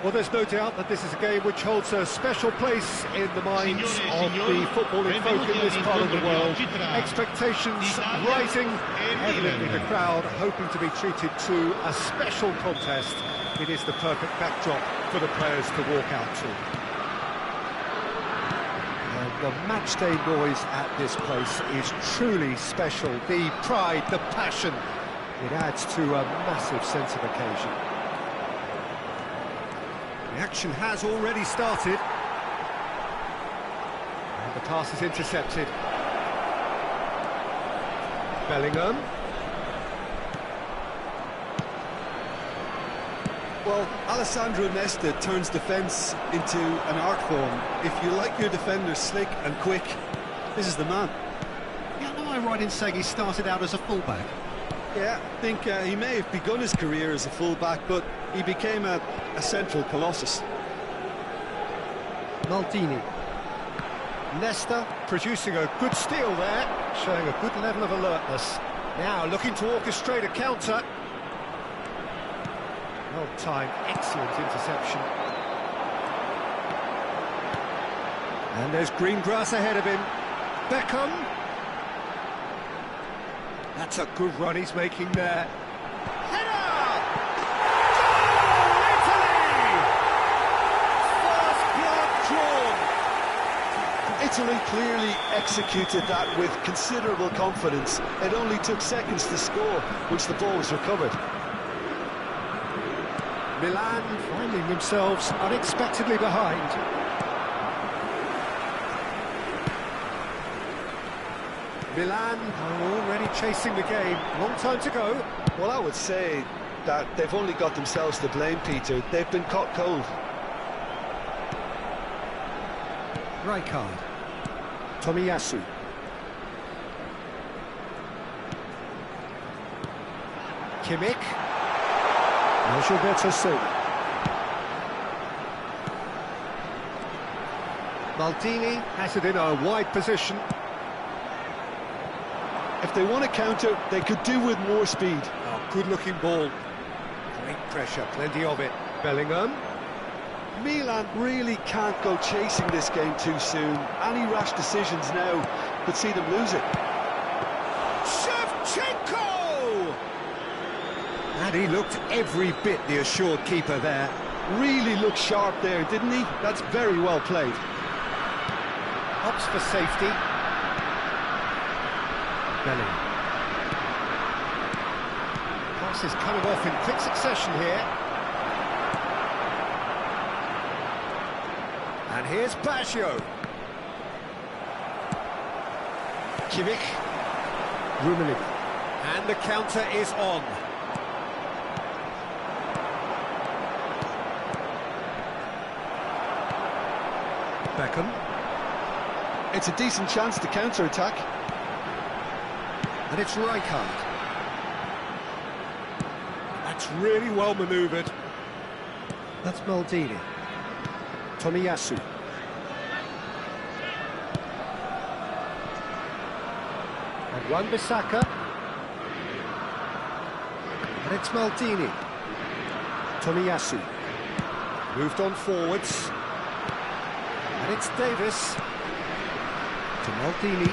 Well, there's no doubt that this is a game which holds a special place in the minds of the footballing folk in this part of the world. Expectations rising, evidently the crowd hoping to be treated to a special contest. It is the perfect backdrop for the players to walk out to. And the matchday noise at this place is truly special. The pride, the passion, it adds to a massive sense of occasion. The action has already started. And the pass is intercepted. Bellingham. Well, Alessandro Nesta turns defence into an art form. If you like your defenders slick and quick, this is the man. Yeah, am I right in saying he started out as a fullback? Yeah, I think he may have begun his career as a fullback, but he became a central colossus. Maldini. Nesta producing a good steal there, showing a good level of alertness. Now looking to orchestrate a counter. Well-timed, excellent interception. And there's green grass ahead of him. Beckham. That's a good run he's making there. Header! Goal, Italy! First blood drawn. Italy clearly executed that with considerable confidence. It only took seconds to score once the ball was recovered. Milan finding themselves unexpectedly behind. Milan are already chasing the game. Long time to go. Well, I would say that they've only got themselves to blame, Peter. They've been caught cold. Rijkaard. Tomiyasu. Kimmich. Gilberto Silva. Maldini has it in a wide position. If they want to counter, they could do with more speed. Oh, good-looking ball. Great pressure, plenty of it. Bellingham. Milan really can't go chasing this game too soon. Any rash decisions now could see them lose it. Shevchenko! And he looked every bit the assured keeper there. Really looked sharp there, didn't he? That's very well played. Opts for safety. Bellingham. Pass is coming off in quick succession here. And here's Baggio. Kimmich. Rummenigge. And the counter is on. Beckham. It's a decent chance to counter-attack. And it's Rijkaard. That's really well manoeuvred. That's Maldini. Tomiyasu. And Wan-Bissaka. And it's Maldini. Tomiyasu. Moved on forwards. And it's Davis. To Maldini.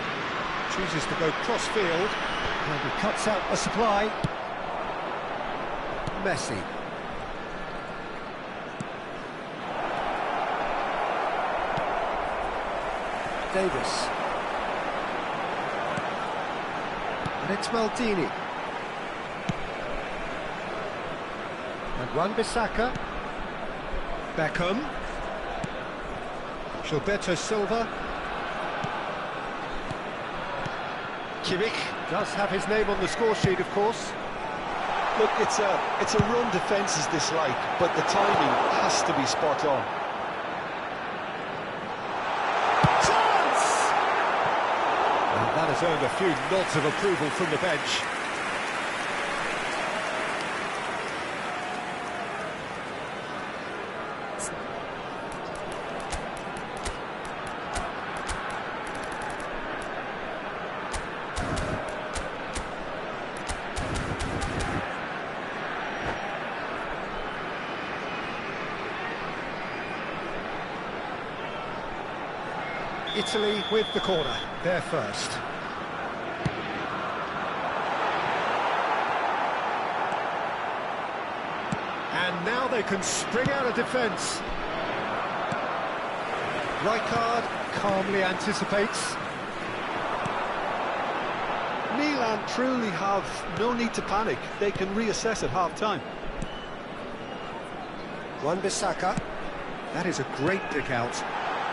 Chooses to go cross-field. And he cuts out a supply. Messi. Davis. And it's Maldini. And Wan-Bissaka. Beckham. Gilberto Silva. Kimmich does have his name on the score sheet, of course. Look, it's a run defence is dislike, but the timing has to be spot on. Chance! And that has earned a few nods of approval from the bench. Italy with the corner, they're first. And now they can spring out of defence. Rijkaard calmly anticipates. Milan truly have no need to panic. They can reassess at half-time. Wan-Bissaka. That is a great pick out.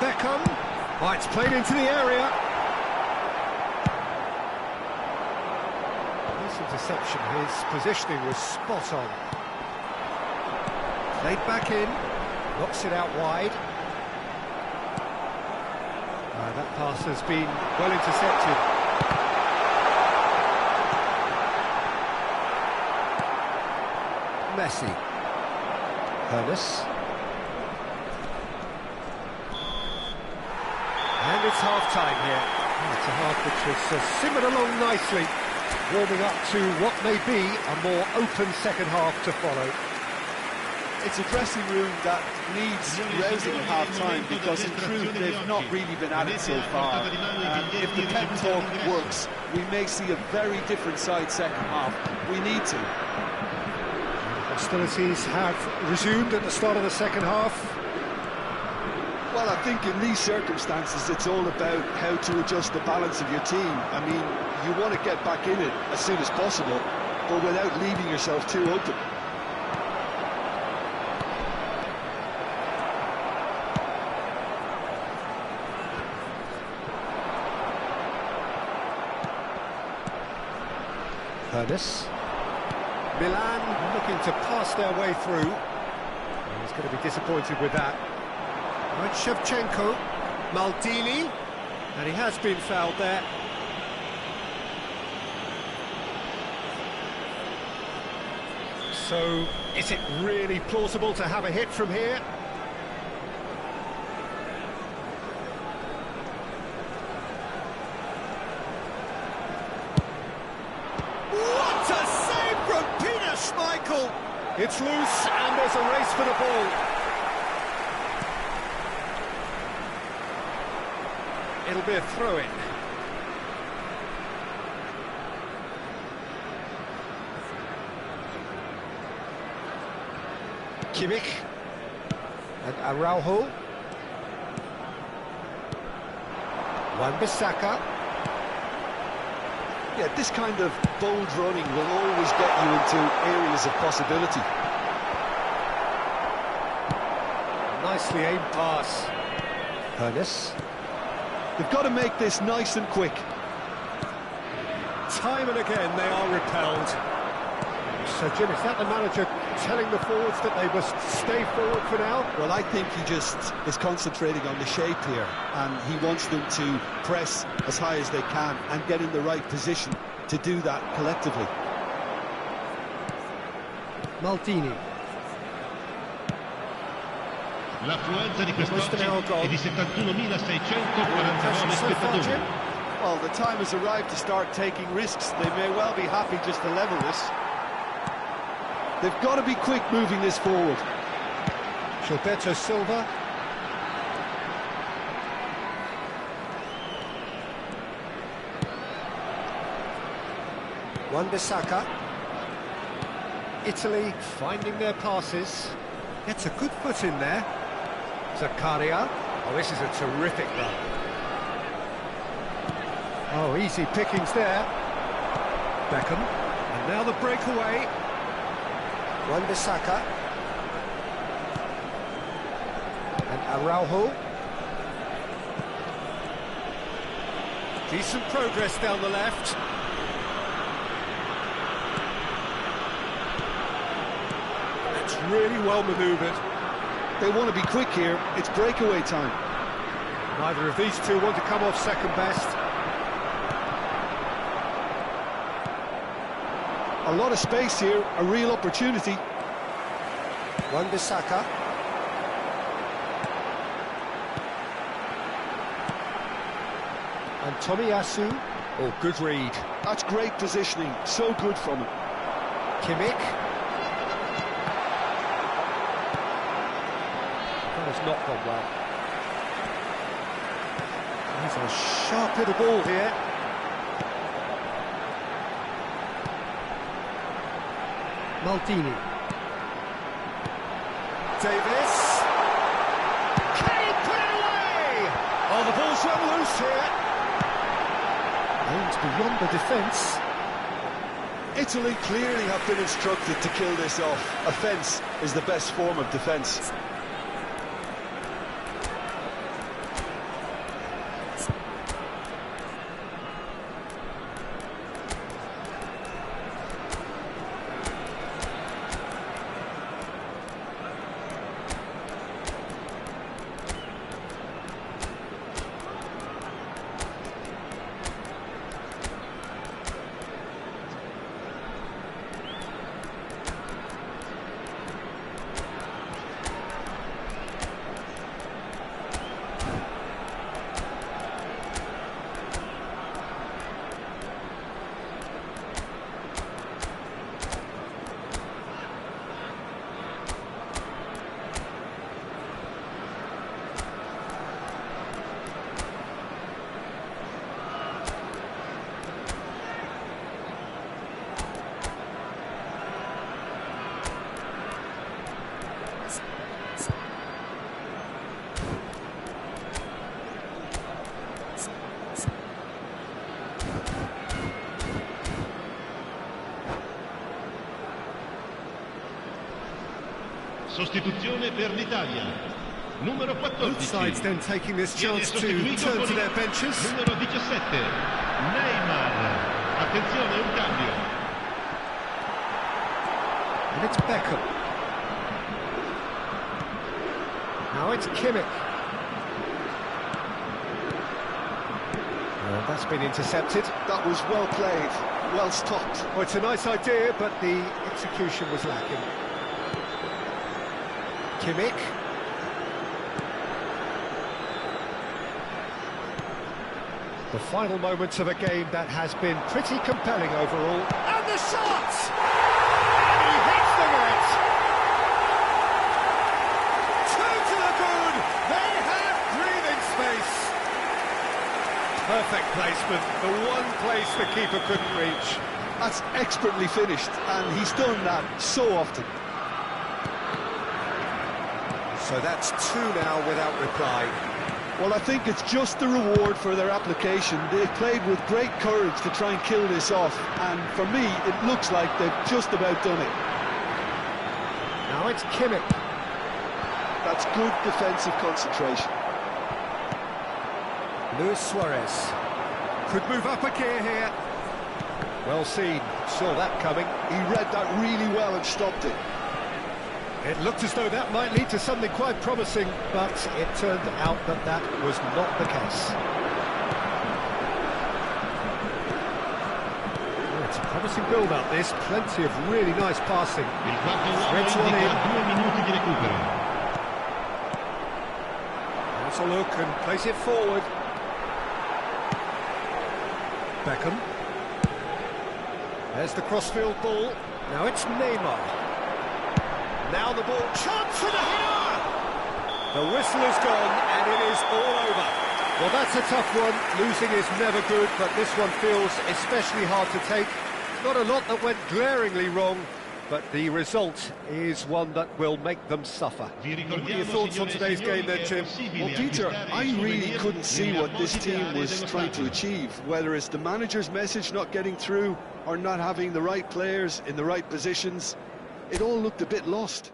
Beckham. Oh, it's played into the area. Nice interception. His positioning was spot on. Played back in. Knocks it out wide. That pass has been well intercepted. Messi. Hermes. And it's half-time here. It's a half which has simmered along nicely, warming up to what may be a more open second half to follow. It's a dressing room that needs rousing at half-time because in truth they've not really been at it so far. And if the pep talk works, we may see a very different side second half. We need to. Hostilities have resumed at the start of the second half. Well, I think in these circumstances it's all about how to adjust the balance of your team. I mean, you want to get back in it as soon as possible, but without leaving yourself too open. Hermes. Milan looking to pass their way through. He's going to be disappointed with that. Right, Shevchenko, Maldini, and he has been fouled there. So, is it really plausible to have a hit from here? What a save from Peter Schmeichel! It's loose and there's a race for the ball. It'll be a throw-in. Kimmich and Araujo. Wan-Bissaka. Yeah, this kind of bold running will always get you into areas of possibility. Nicely aimed pass. Hermes. They've got to make this nice and quick. Time and again they are repelled. So Jim, is that the manager telling the forwards that they must stay forward for now? Well, I think he just is concentrating on the shape here, and he wants them to press as high as they can and get in the right position to do that collectively. Maldini. L'affluenza di quest'oggi è di 71.649 spettatori. Well, the time has arrived to start taking risks. They may well be happy just to level this. They've got to be quick moving this forward. Gilberto Silva. Wan-Bissaka. Italy finding their passes. Gets a good foot in there. Zakaria. Oh, this is a terrific run. Oh, easy pickings there. Beckham. And now the breakaway. Wan-Bissaka. And Araujo. Decent progress down the left. That's really well manoeuvred. They want to be quick here. It's breakaway time. Neither of these two want to come off second best. A lot of space here, a real opportunity. Wan-Bissaka. And Tomiyasu. Oh, good read. That's great positioning, so good from him. Kimmich. That has not gone well. He's a sharp hit of ball here. Maldini. Davis. Can he put it away? Oh, the ball's run loose here. Aimed beyond the defence. Italy clearly have been instructed to kill this off. Offence is the best form of defence. Sostituzione per l'Italia. Numero 14. Both sides then taking this chance to turn to their benches. Numero 17. Neymar. Attenzione, un cambio. And it's Beckham. Now it's Kimmich. That's been intercepted. That was well played, well stopped. Well, it's a nice idea, but the execution was lacking. Kimmich. The final moments of a game that has been pretty compelling overall. And the shot! And he hits the net! Two to the good! They have breathing space! Perfect placement, the one place the keeper couldn't reach. That's expertly finished, and he's done that so often. So that's two now without reply. Well, I think it's just the reward for their application. They've played with great courage to try and kill this off, and for me, it looks like they've just about done it. Now it's Kimmich. That's good defensive concentration. Luis Suarez could move up a gear here. Well seen, saw that coming. He read that really well and stopped it. It looked as though that might lead to something quite promising, but it turned out that that was not the case. Oh, it's a promising build-up, this. Plenty of really nice passing. Threads one in. 2 minuti di recupero. Has a look and plays it forward. Beckham. There's the crossfield ball. Now it's Neymar. Now the ball, chance for the header! The whistle is gone and it is all over. Well, that's a tough one. Losing is never good, but this one feels especially hard to take. Not a lot that went glaringly wrong, but the result is one that will make them suffer. What are your thoughts on today's game then, Tim? Well, Peter, I really couldn't see what this team was trying to achieve, whether it's the manager's message not getting through or not having the right players in the right positions. It all looked a bit lost.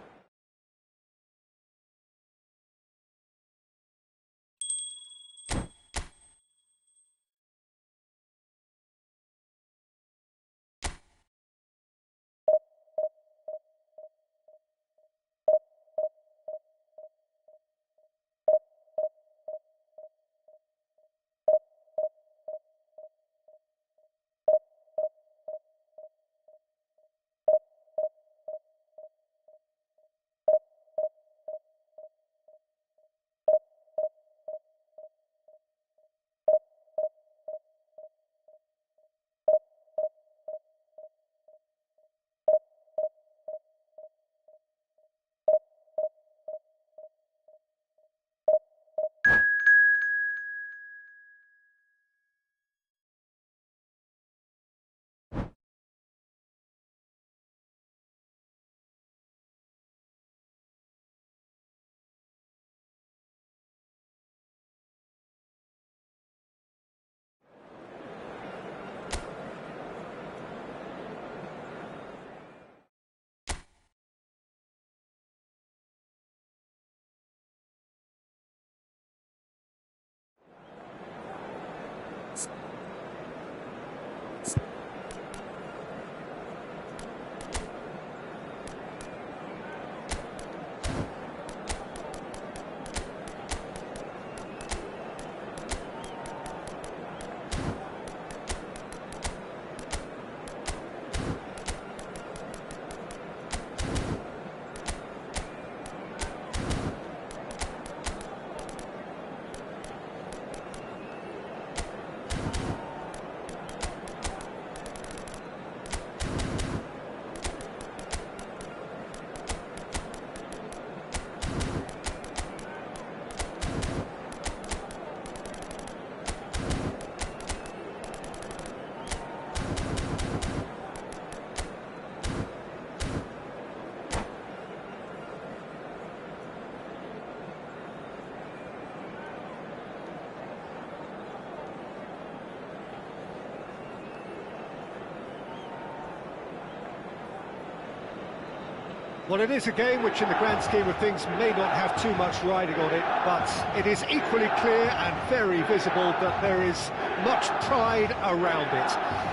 Well, it is a game which in the grand scheme of things may not have too much riding on it, but it is equally clear and very visible that there is much pride around it.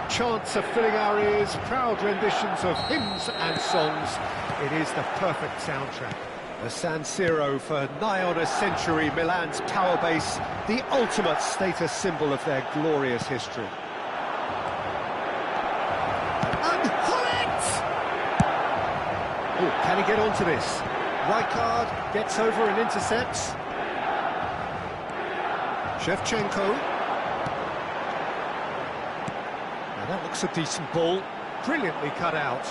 Chants are filling our ears, proud renditions of hymns and songs. It is the perfect soundtrack. The San Siro for nigh on a century, Milan's power base, the ultimate status symbol of their glorious history. Oh, can he get onto this? Rijkaard gets over and intercepts. Shevchenko. Now that looks a decent ball. Brilliantly cut out.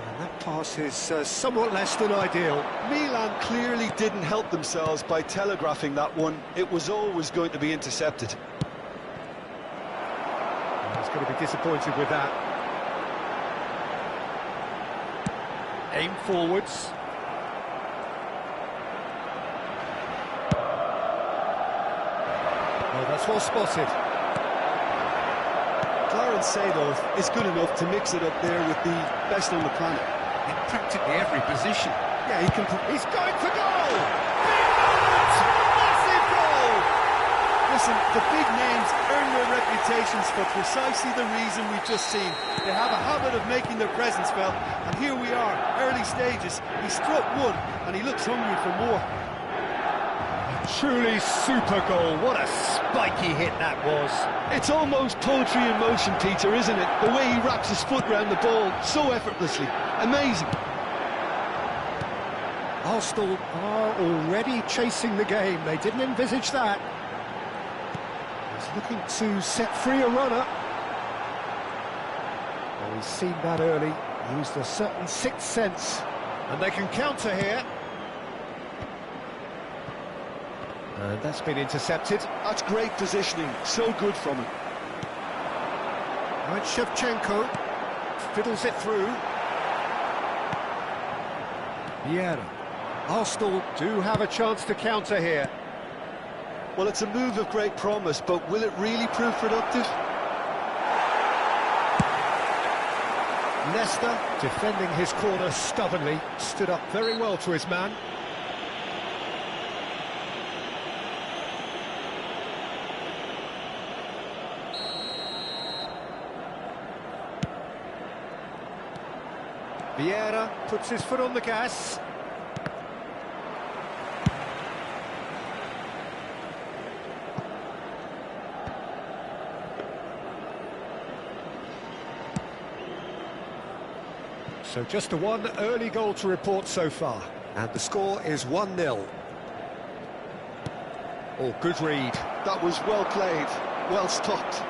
And that pass is somewhat less than ideal. Milan clearly didn't help themselves by telegraphing that one. It was always going to be intercepted. He's going to be disappointed with that. Aim forwards. Oh, that's well spotted. Clarence Seedorf is good enough to mix it up there with the best on the planet. In practically every position. Yeah, he's going for goal! Massive goal! Listen, the big names earn their reputations for precisely the reason we've just seen. They have a habit of making their presence felt, and here we are, early stages. He struck one, and he looks hungry for more. A truly super goal. What a spiky hit that was. It's almost poetry in motion, Peter, isn't it? The way he wraps his foot round the ball so effortlessly. Amazing. Arsenal are already chasing the game. They didn't envisage that. He's looking to set free a runner. Well, he's seen that early, used a certain sixth sense. And they can counter here. And that's been intercepted. That's great positioning, so good from him. Right, Shevchenko fiddles it through. Vieira. Arsenal do have a chance to counter here. Well, it's a move of great promise, but will it really prove productive? Leicester, defending his corner stubbornly, stood up very well to his man. Vieira puts his foot on the gas. So just the one early goal to report so far. And the score is 1-0. Oh, good read. That was well played, well stopped.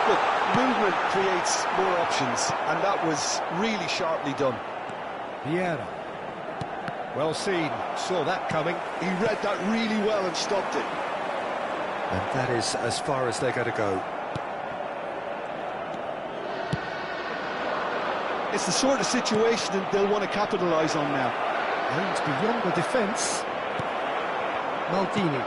Look, movement creates more options, and that was really sharply done. Vieira. Well seen, saw that coming. He read that really well and stopped it. And that is as far as they're going to go. It's the sort of situation that they'll want to capitalise on now. And beyond the defence, Maldini.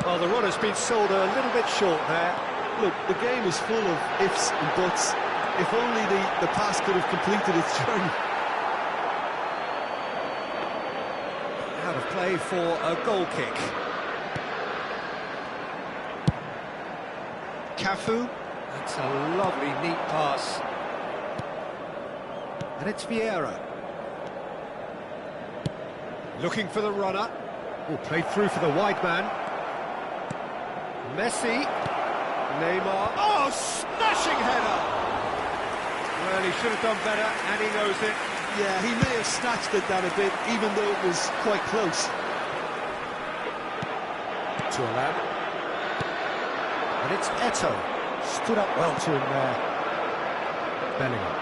Well, the run has been sold a little bit short there. Look, the game is full of ifs and buts. If only the pass could have completed its journey. Out of play for a goal kick. Cafu. That's a lovely, neat pass. And it's Vieira. Looking for the runner. Oh, played through for the wide man. Messi. Neymar. Oh, smashing header! Well, he should have done better, and he knows it. Yeah, he may have snatched it down a bit, even though it was quite close. Turan. And it's Eto. Stood up well to him there. Bellingham.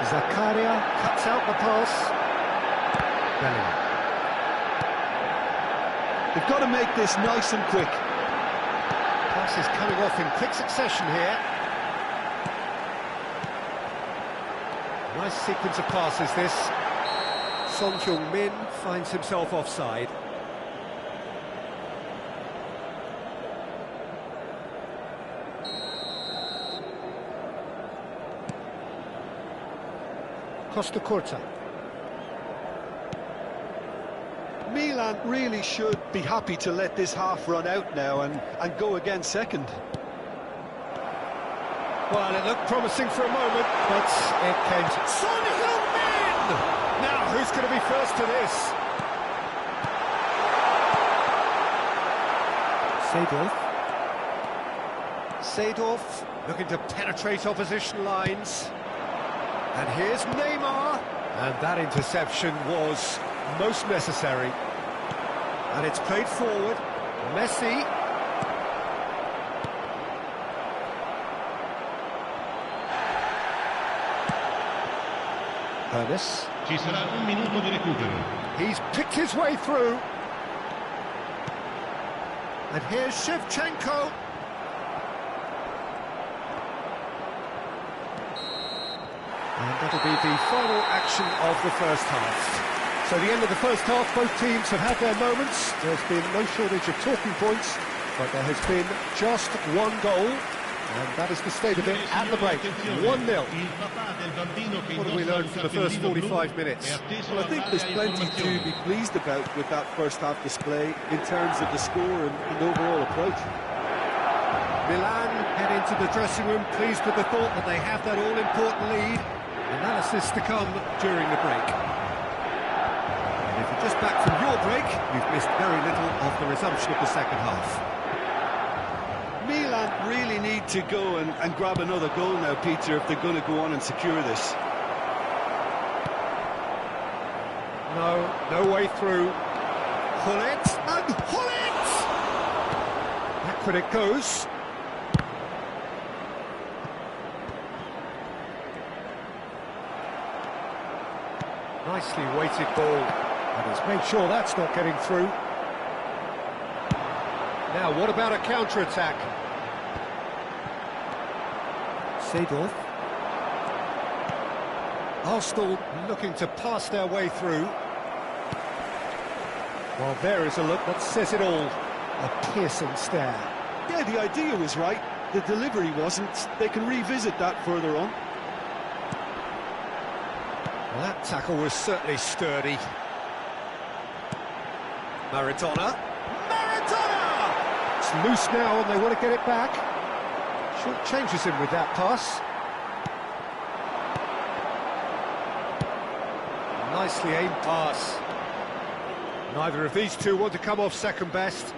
Zakaria cuts out the pass. Bellingham. They've got to make this nice and quick. Pass is coming off in quick succession here. Nice sequence of passes this. Son Heung-min finds himself offside. Costa Curta. Milan really should be happy to let this half run out now and go again second. Well, it looked promising for a moment, but it came to... Son Heung-min! Now, who's going to be first to this? Seedorf looking to penetrate opposition lines. And here's Neymar. And that interception was most necessary. And it's played forward. Messi. Ernest. Ci sarà un minuto di recupero. He's picked his way through. And here's Shevchenko. And that'll be the final action of the first half. So the end of the first half, both teams have had their moments. There's been no shortage of talking points, but there has been just one goal. And that is the state of it at the break, 1-0. What have we learned from the first 45 minutes? Well, I think there's plenty to be pleased about with that first half display in terms of the score and overall approach. Milan head into the dressing room pleased with the thought that they have that all-important lead. Analysis to come during the break. And if you're just back from your break, you've missed very little of the resumption of the second half. Milan really need to go and grab another goal now, Peter, if they're going to go on and secure this. No way through. Hullet, and Hullet! Backward it goes. Nicely weighted ball, and he's made sure that's not getting through. Now, what about a counter-attack? Seedorf. Arsenal looking to pass their way through. Well, there is a look that says it all. A piercing stare. Yeah, the idea was right. The delivery wasn't. They can revisit that further on. Well, that tackle was certainly sturdy. Maradona. It's loose now and they want to get it back. Short changes him with that pass. Nicely aimed pass. Neither of these two want to come off second best.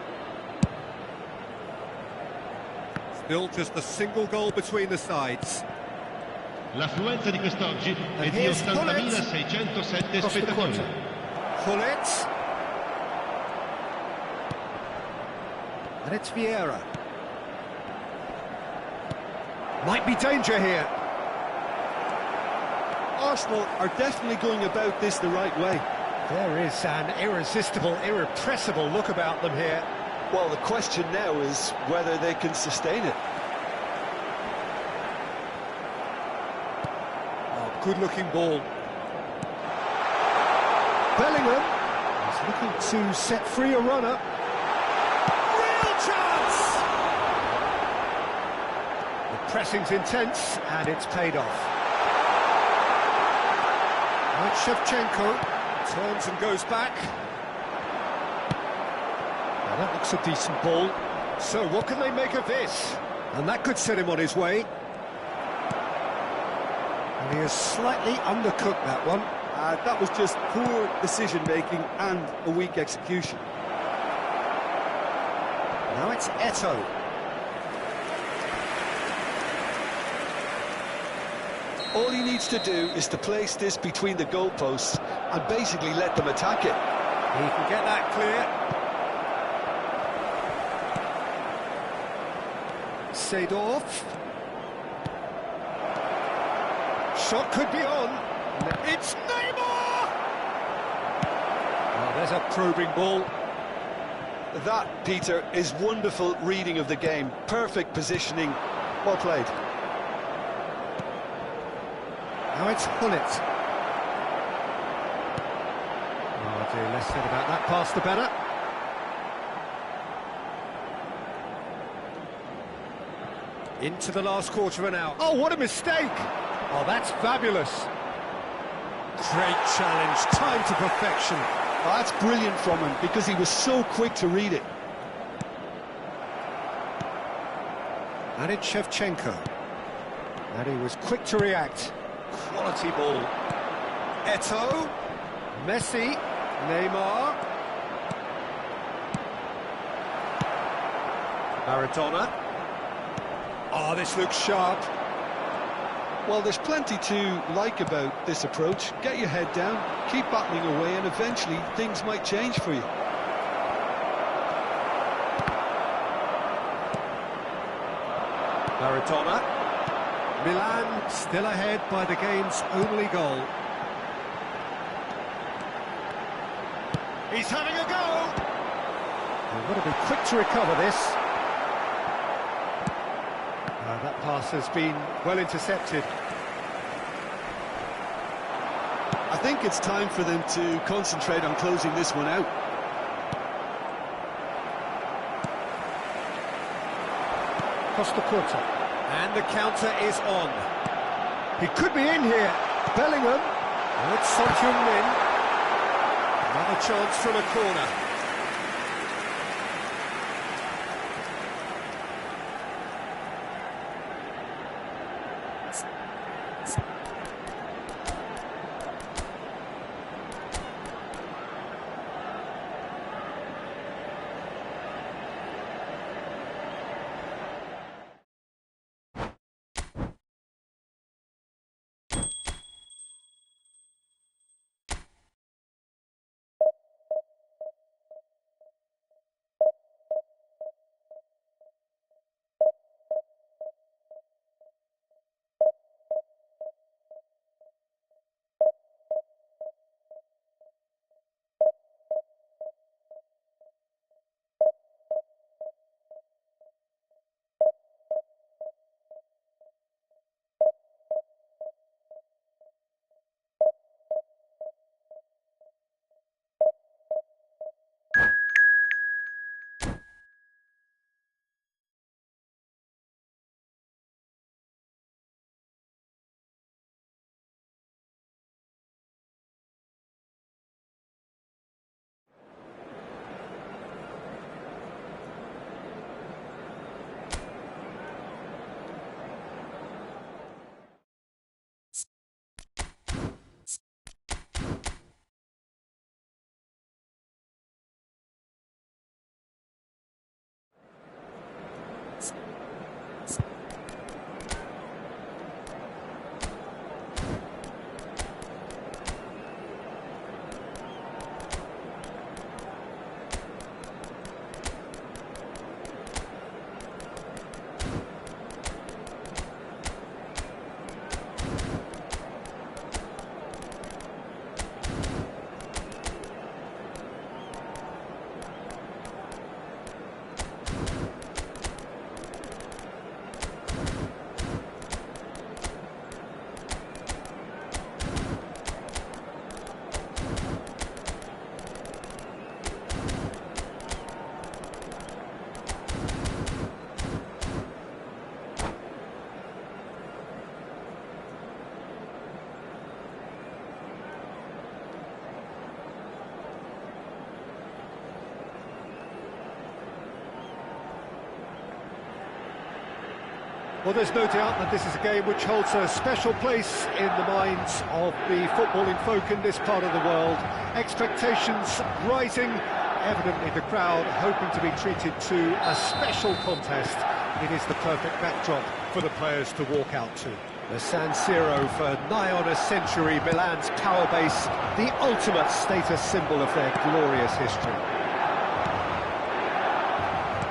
Still just a single goal between the sides. L'affluenza di quest'oggi è di 80.607 spettatori. Hullet. And it's Vieira. Might be danger here. Arsenal are definitely going about this the right way. There is an irresistible, irrepressible look about them here. Well, the question now is whether they can sustain it. Oh, good-looking ball. Bellingham is looking to set free a runner. Real chance! The pressing's intense, and it's paid off. Right, Shevchenko turns and goes back. Now that looks a decent ball. So what can they make of this? And that could set him on his way. And he has slightly undercooked that one. That was just poor decision-making and a weak execution. Now it's Eto'o. All he needs to do is to place this between the goalposts and basically let them attack it. He can get that clear. Seedorf. Shot could be on. It's Neymar! Well, there's a probing ball. That, Peter, is wonderful reading of the game. Perfect positioning. Well played. Now it's Hullet. Oh dear, less said about that pass the better. Into the last quarter of an hour. Oh, what a mistake! Oh, that's fabulous. Great challenge, time to perfection. Oh, that's brilliant from him, because he was so quick to read it. And it's Shevchenko. And he was quick to react. Quality ball. Eto'o. Messi. Neymar. Maradona. Oh, this looks sharp. Well, there's plenty to like about this approach. Get your head down, keep battling away, and eventually things might change for you. Maradona. Milan still ahead by the game's only goal. He's having a go! They've got to be quick to recover this. That pass has been well intercepted. I think it's time for them to concentrate on closing this one out. Costa Curta. And the counter is on. He could be in here. Bellingham. And it's Son Heung-min. Another chance from a corner. Well, there's no doubt that this is a game which holds a special place in the minds of the footballing folk in this part of the world. Expectations rising, evidently the crowd hoping to be treated to a special contest. It is the perfect backdrop for the players to walk out to. The San Siro, for nigh on a century, Milan's power base, the ultimate status symbol of their glorious history.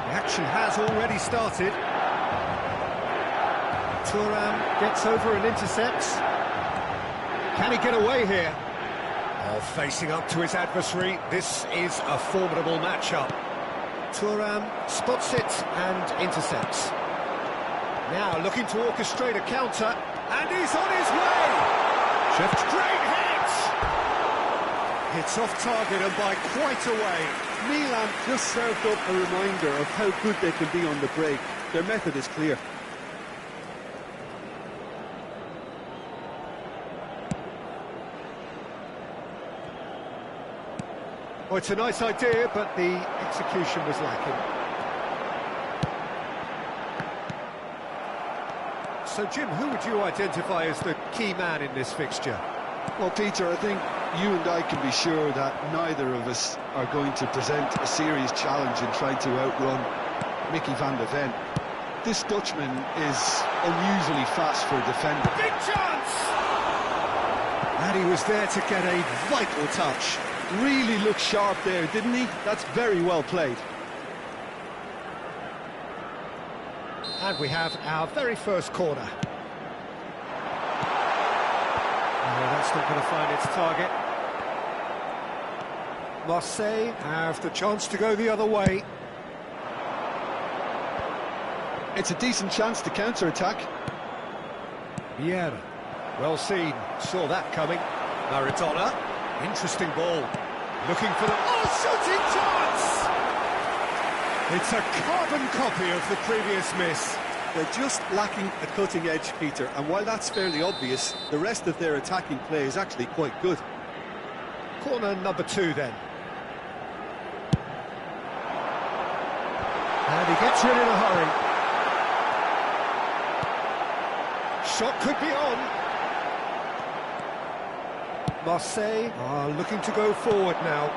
The action has already started. Thuram gets over and intercepts. Can he get away here? Oh, facing up to his adversary, this is a formidable matchup. Thuram spots it and intercepts. Now looking to orchestrate a counter, and he's on his way! Great hit! It's off target and by quite a way. Milan just served up a reminder of how good they can be on the break. Their method is clear. Well, it's a nice idea, but the execution was lacking. So, Jim, who would you identify as the key man in this fixture? Well, Peter, I think you and I can be sure that neither of us are going to present a serious challenge in trying to outrun Mickey van der Ven. This Dutchman is unusually fast for a defender. Big chance! And he was there to get a vital touch. Really looked sharp there, didn't he? That's very well played. And we have our very first corner. No, that's not going to find its target. Marseille have the chance to go the other way. It's a decent chance to counter-attack. Vieira, well seen, saw that coming. Maradona, interesting ball. Looking for the... Oh, shooting chance! It's a carbon copy of the previous miss. They're just lacking a cutting edge, Peter, and while that's fairly obvious, the rest of their attacking play is actually quite good. Corner number 2 then. And he gets rid in a hurry. Shot could be on. Marseille are looking to go forward now.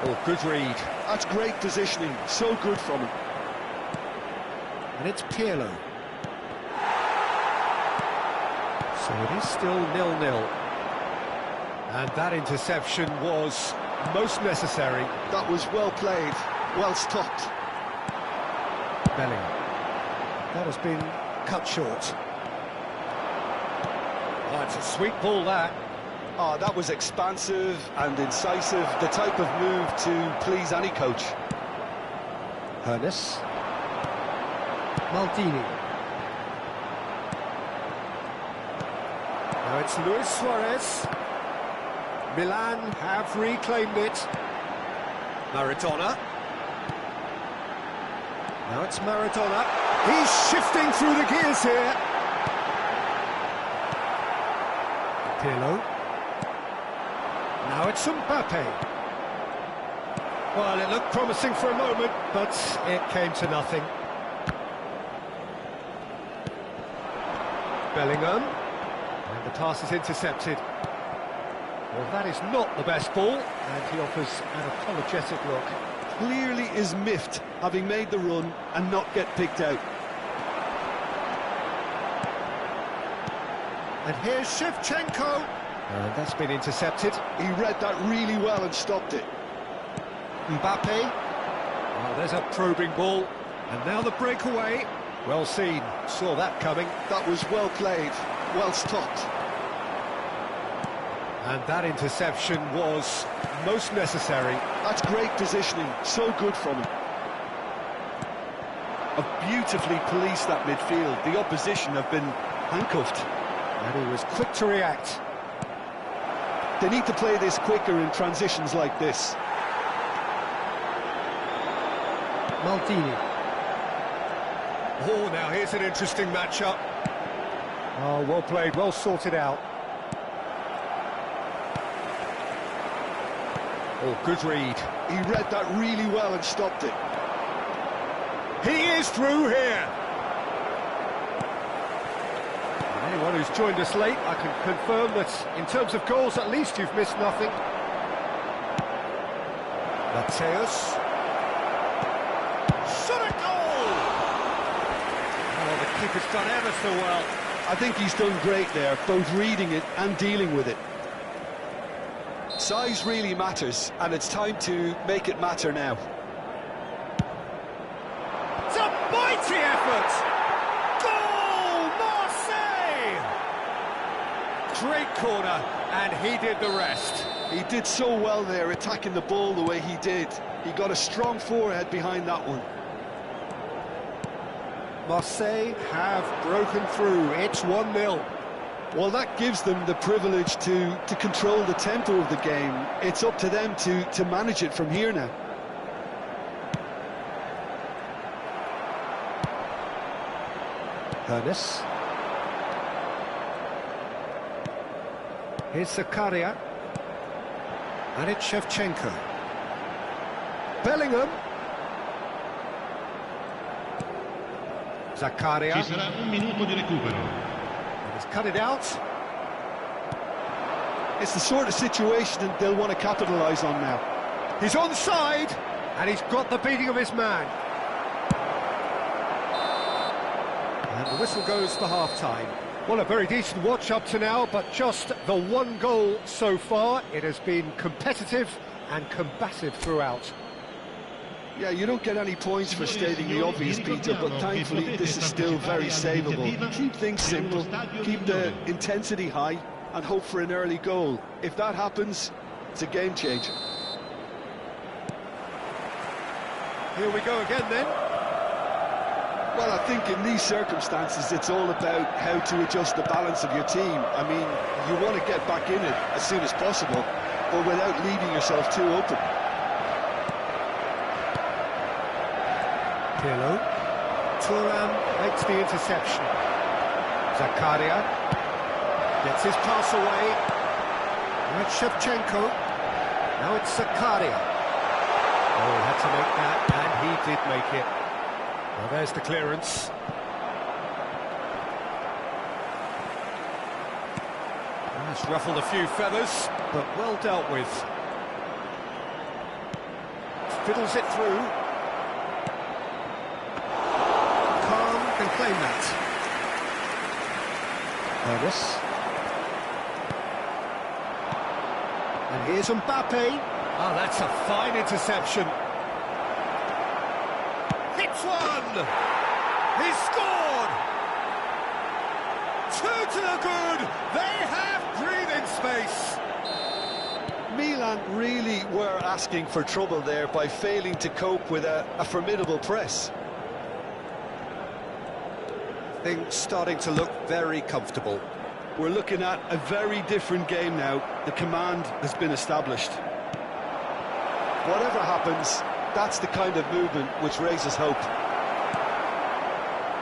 Oh, good read. That's great positioning, so good from him. And it's Pirlo. So it is still 0-0. And that interception was most necessary. That was well played, well stopped. Bellingham. That has been cut short. Oh, it's a sweet ball, that. Oh, that was expansive and incisive, the type of move to please any coach. Hernes. Maldini. Now it's Luis Suarez. Milan have reclaimed it. Maradona. Now it's Maradona. He's shifting through the gears here. Pirlo. Now it's Mbappe. Well, it looked promising for a moment, but it came to nothing. Bellingham. And the pass is intercepted. Well, that is not the best ball, and he offers an apologetic look. Clearly is miffed, having made the run and not get picked out. And here's Shevchenko. And that's been intercepted. He read that really well and stopped it. Mbappe. Oh, there's a probing ball. And now the breakaway. Well seen, saw that coming. That was well played, well stopped. And that interception was most necessary. That's great positioning, so good from him. Have beautifully policed that midfield. The opposition have been handcuffed. And he was quick to react. They need to play this quicker in transitions like this. Maldini. Oh, now here's an interesting matchup. Oh, well played, well sorted out. Oh, good read. He read that really well and stopped it. He is through here. And anyone who's joined us late, I can confirm that in terms of goals, at least you've missed nothing. Mateus. Shot a goal! Oh, the keeper's done ever so well. I think he's done great there, both reading it and dealing with it. Size really matters, and it's time to make it matter now. It's a mighty effort! Goal, Marseille! Great corner, and he did the rest. He did so well there, attacking the ball the way he did. He got a strong forehead behind that one. Marseille have broken through. It's 1-0. Well, that gives them the privilege to control the tempo of the game. It's up to them to manage it from here now. Hernes. Here's Zakaria. And it's Shevchenko. Bellingham. Zakaria. Ci sarà un minuto di recupero. He's cut it out. It's the sort of situation that they'll want to capitalise on now. He's onside, and he's got the beating of his man. And the whistle goes for half-time. Well, a very decent watch up to now, but just the one goal so far. It has been competitive and combative throughout. Yeah, you don't get any points for stating the obvious, Peter, but thankfully this is still very savable. Keep things simple, keep the intensity high, and hope for an early goal. If that happens, it's a game changer. Here we go again then. Well, I think in these circumstances it's all about how to adjust the balance of your team. I mean, you want to get back in it as soon as possible, but without leaving yourself too open. Pirlo. Thuram makes the interception. Zakaria gets his pass away. Now it's Shevchenko. Now it's Zakaria. Oh, he had to make that, and he did make it. Well, there's the clearance. That's ruffled a few feathers, but well dealt with. Fiddles it through. Calm can claim that. Hermes. And here's Mbappe. Ah, that's a fine interception. Hits one! He's scored! 2 to the good! They have breathing space! Milan really were asking for trouble there by failing to cope with a formidable press. Things starting to look very comfortable. We're looking at a very different game now. The command has been established. Whatever happens, that's the kind of movement which raises hope.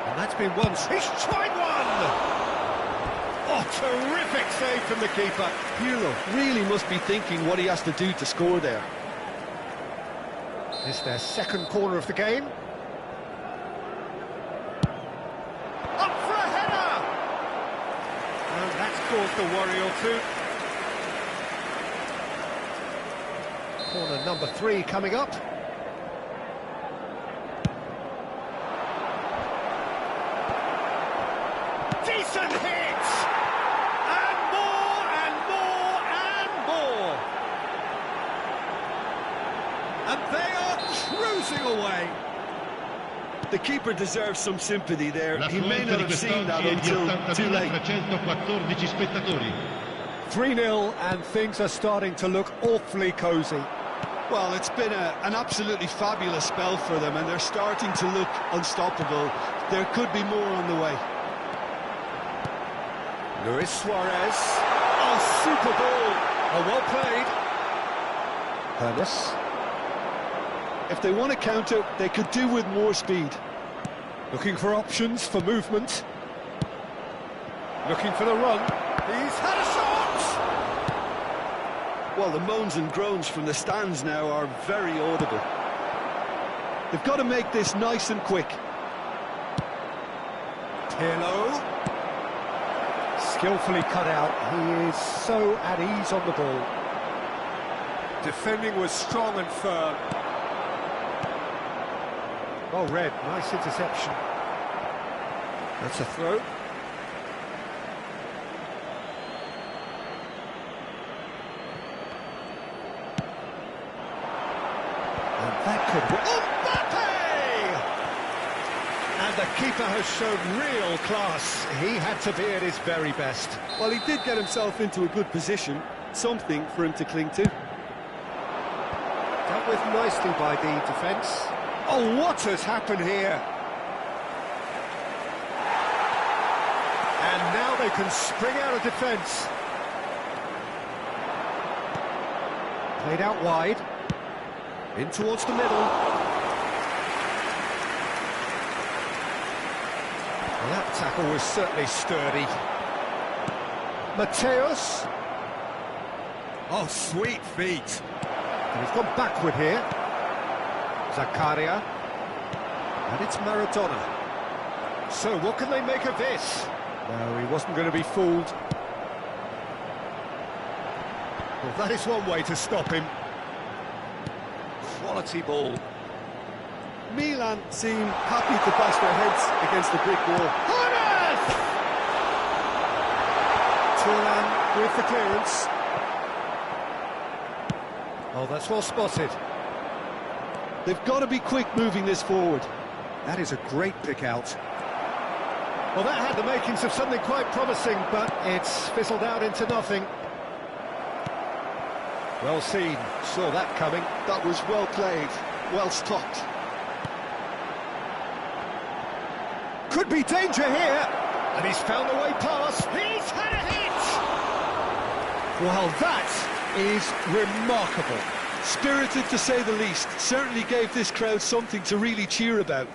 And that's been one. He's tried one! Oh, terrific save from the keeper. Pirlo really must be thinking what he has to do to score there. It's their second corner of the game. Up for a header! And that's caused a worry or two. Corner number 3 coming up. Decent hit! And more, and more, and more! And they are cruising away. The keeper deserves some sympathy there. He may not have seen that until too late. 3-0, and things are starting to look awfully cosy. Well, it's been an absolutely fabulous spell for them, and they're starting to look unstoppable. There could be more on the way. Luis Suarez. Oh, super ball. Oh, well played. Hermes. If they want to counter, they could do with more speed. Looking for options for movement. Looking for the run. He's had a shot! Well, the moans and groans from the stands now are very audible. They've got to make this nice and quick. Pirlo. Skillfully cut out. He is so at ease on the ball. Defending was strong and firm. Well read, nice interception. That's a throw. And that could work. Mbappe! And the keeper has shown real class. He had to be at his very best. Well, he did get himself into a good position, something for him to cling to. Dealt with nicely by the defence. Oh, what has happened here? And now they can spring out of defence. Played out wide. In towards the middle. Well, that tackle was certainly sturdy. Mateus. Oh, sweet feet. And he's gone backward here. Zakaria. And it's Maradona. So what can they make of this? No, he wasn't going to be fooled. Well, that is one way to stop him. Quality ball. Milan seem happy to bash their heads against the brick wall. Hannes! Turan with the clearance. Oh, that's well spotted. They've got to be quick moving this forward. That is a great pick out. Well, that had the makings of something quite promising, but it's fizzled out into nothing. Well seen, saw that coming. That was well played, well stopped. Could be danger here, and he's found a way past. He's had a hit! Well, that is remarkable. Spirited to say the least, certainly gave this crowd something to really cheer about.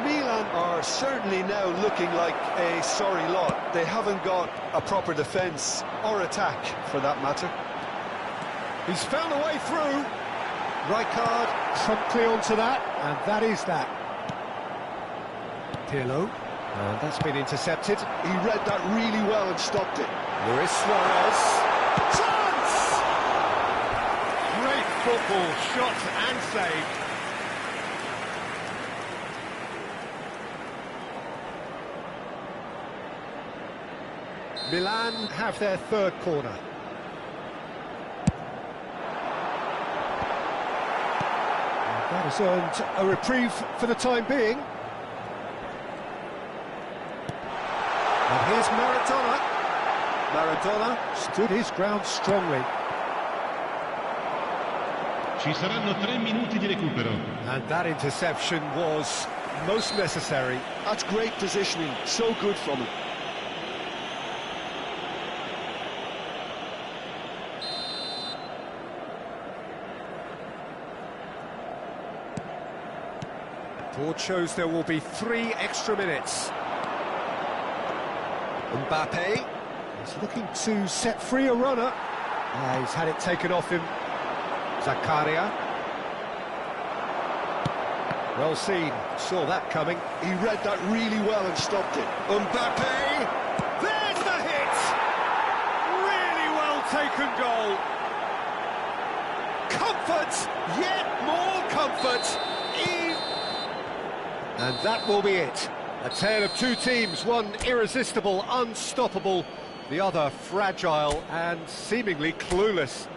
Milan are certainly now looking like a sorry lot. They haven't got a proper defence, or attack for that matter. He's found a way through. Rijkaard promptly onto that, and that is that. Pirlo, and that's been intercepted. He read that really well and stopped it. Luis Suarez. Chance! Great football, shot and save. Milan have their third corner. That has earned a reprieve for the time being. And here's Maradona. Maradona stood his ground strongly. Ci saranno 3 minuti di recupero. And that interception was most necessary. That's great positioning, so good from him. Board shows there will be 3 extra minutes. Mbappe is looking to set free a runner. He's had it taken off him. Zakaria. Well seen, saw that coming. He read that really well and stopped it. Mbappe! There's the hit! Really well taken goal. Comfort, yet more comfort. And that will be it. A tale of 2 teams, one irresistible, unstoppable, the other fragile and seemingly clueless.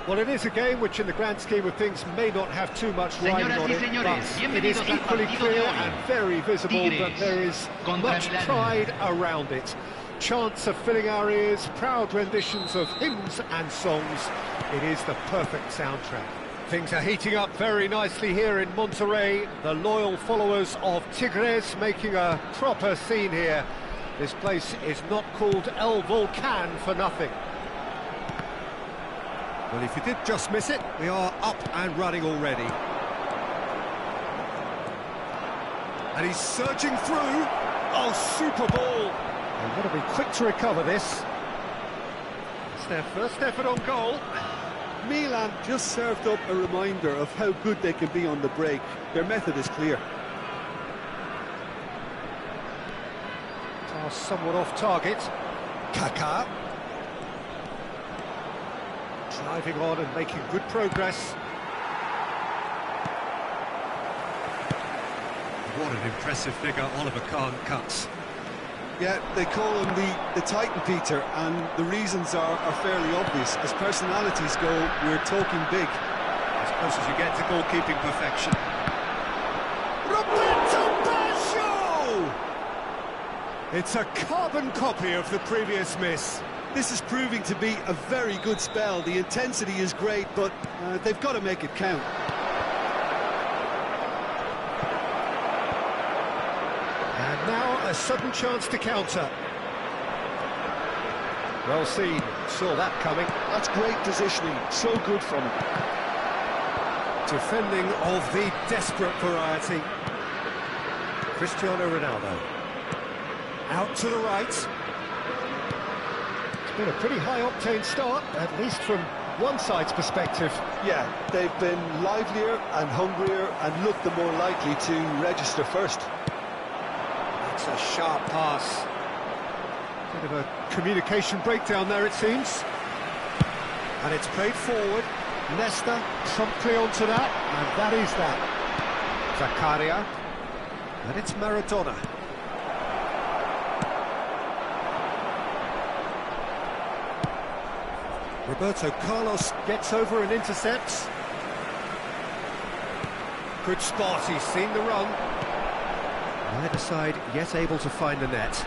Well, it is a game which in the grand scheme of things may not have too much riding on it, but it is equally clear and very visible that there is much pride around it. Chants are filling our ears, proud renditions of hymns and songs. It is the perfect soundtrack. Things are heating up very nicely here in Monterrey. The loyal followers of Tigres making a proper scene here. This place is not called El Volcan for nothing. Well, if you did just miss it, we are up and running already. And he's surging through. Oh, super ball. They've got to be quick to recover this. It's their first effort on goal. Milan just served up a reminder of how good they can be on the break. Their method is clear. Pass somewhat off target. Kaká. Driving on and making good progress. What an impressive figure Oliver Kahn cuts. Yeah, they call him the Titan, Peter, and the reasons are fairly obvious. As personalities go, we're talking big. As close as you get to goalkeeping perfection. Roberto Baggio! It's a carbon copy of the previous miss. This is proving to be a very good spell. The intensity is great, but they've got to make it count. And now a sudden chance to counter. Well seen, saw that coming. That's great positioning, so good from him. Defending of the desperate variety. Cristiano Ronaldo. Out to the right. It's been a pretty high-octane start, at least from one side's perspective. Yeah, they've been livelier and hungrier and looked the more likely to register first. That's a sharp pass. Bit of a communication breakdown there, it seems. And it's played forward. Nesta promptly onto that, and that is that. Zakaria. And it's Maradona. Roberto Carlos gets over and intercepts. Good spot, he's seen the run. Neither side yet able to find the net.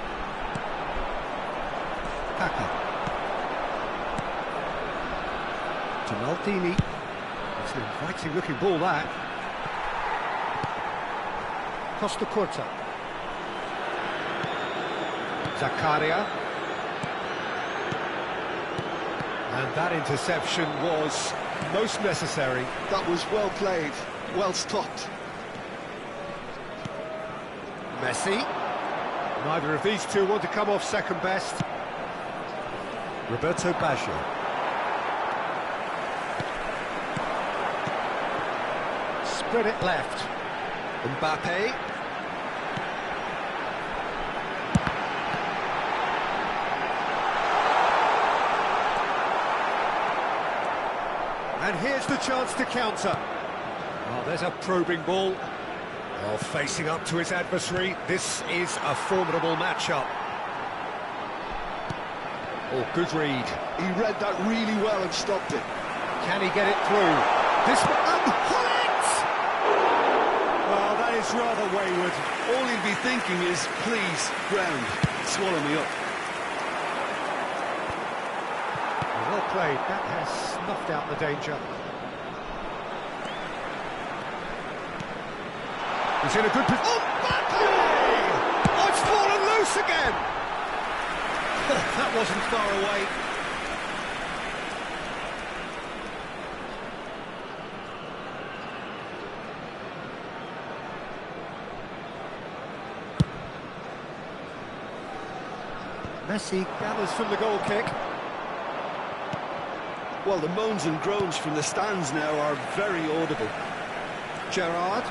Kaká. To Maldini. It's an inviting looking ball, that. Costa Curta. Zakaria. And that interception was most necessary. That was well played, well stopped. Messi. Neither of these two want to come off second best. Roberto Baggio. Spread it left. Mbappe. And here's the chance to counter. Oh, there's a probing ball. Oh, facing up to his adversary. This is a formidable matchup. Oh, good read. He read that really well and stopped it. Can he get it through? This one... Well, that is rather wayward. All he'll be thinking is, please, ground, swallow me up. Well played. That has snuffed out the danger. He's in a good position. Oh, Mbappe! Oh, it's fallen loose again! That wasn't far away. Messi gathers from the goal kick. Well, the moans and groans from the stands now are very audible. Gerrard.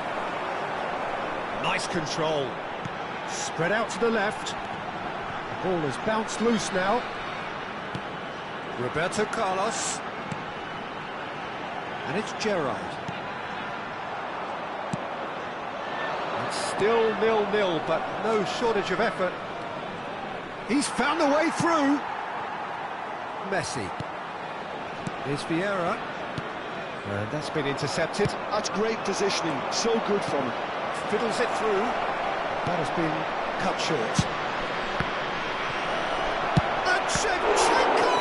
Nice control. Spread out to the left. The ball has bounced loose now. Roberto Carlos. And it's Gerrard. It's still 0-0, but no shortage of effort. He's found a way through. Messi. Here's Vieira. And that's been intercepted. That's great positioning, so good from him. Fiddles it through. That has been cut short. And Shevchenko!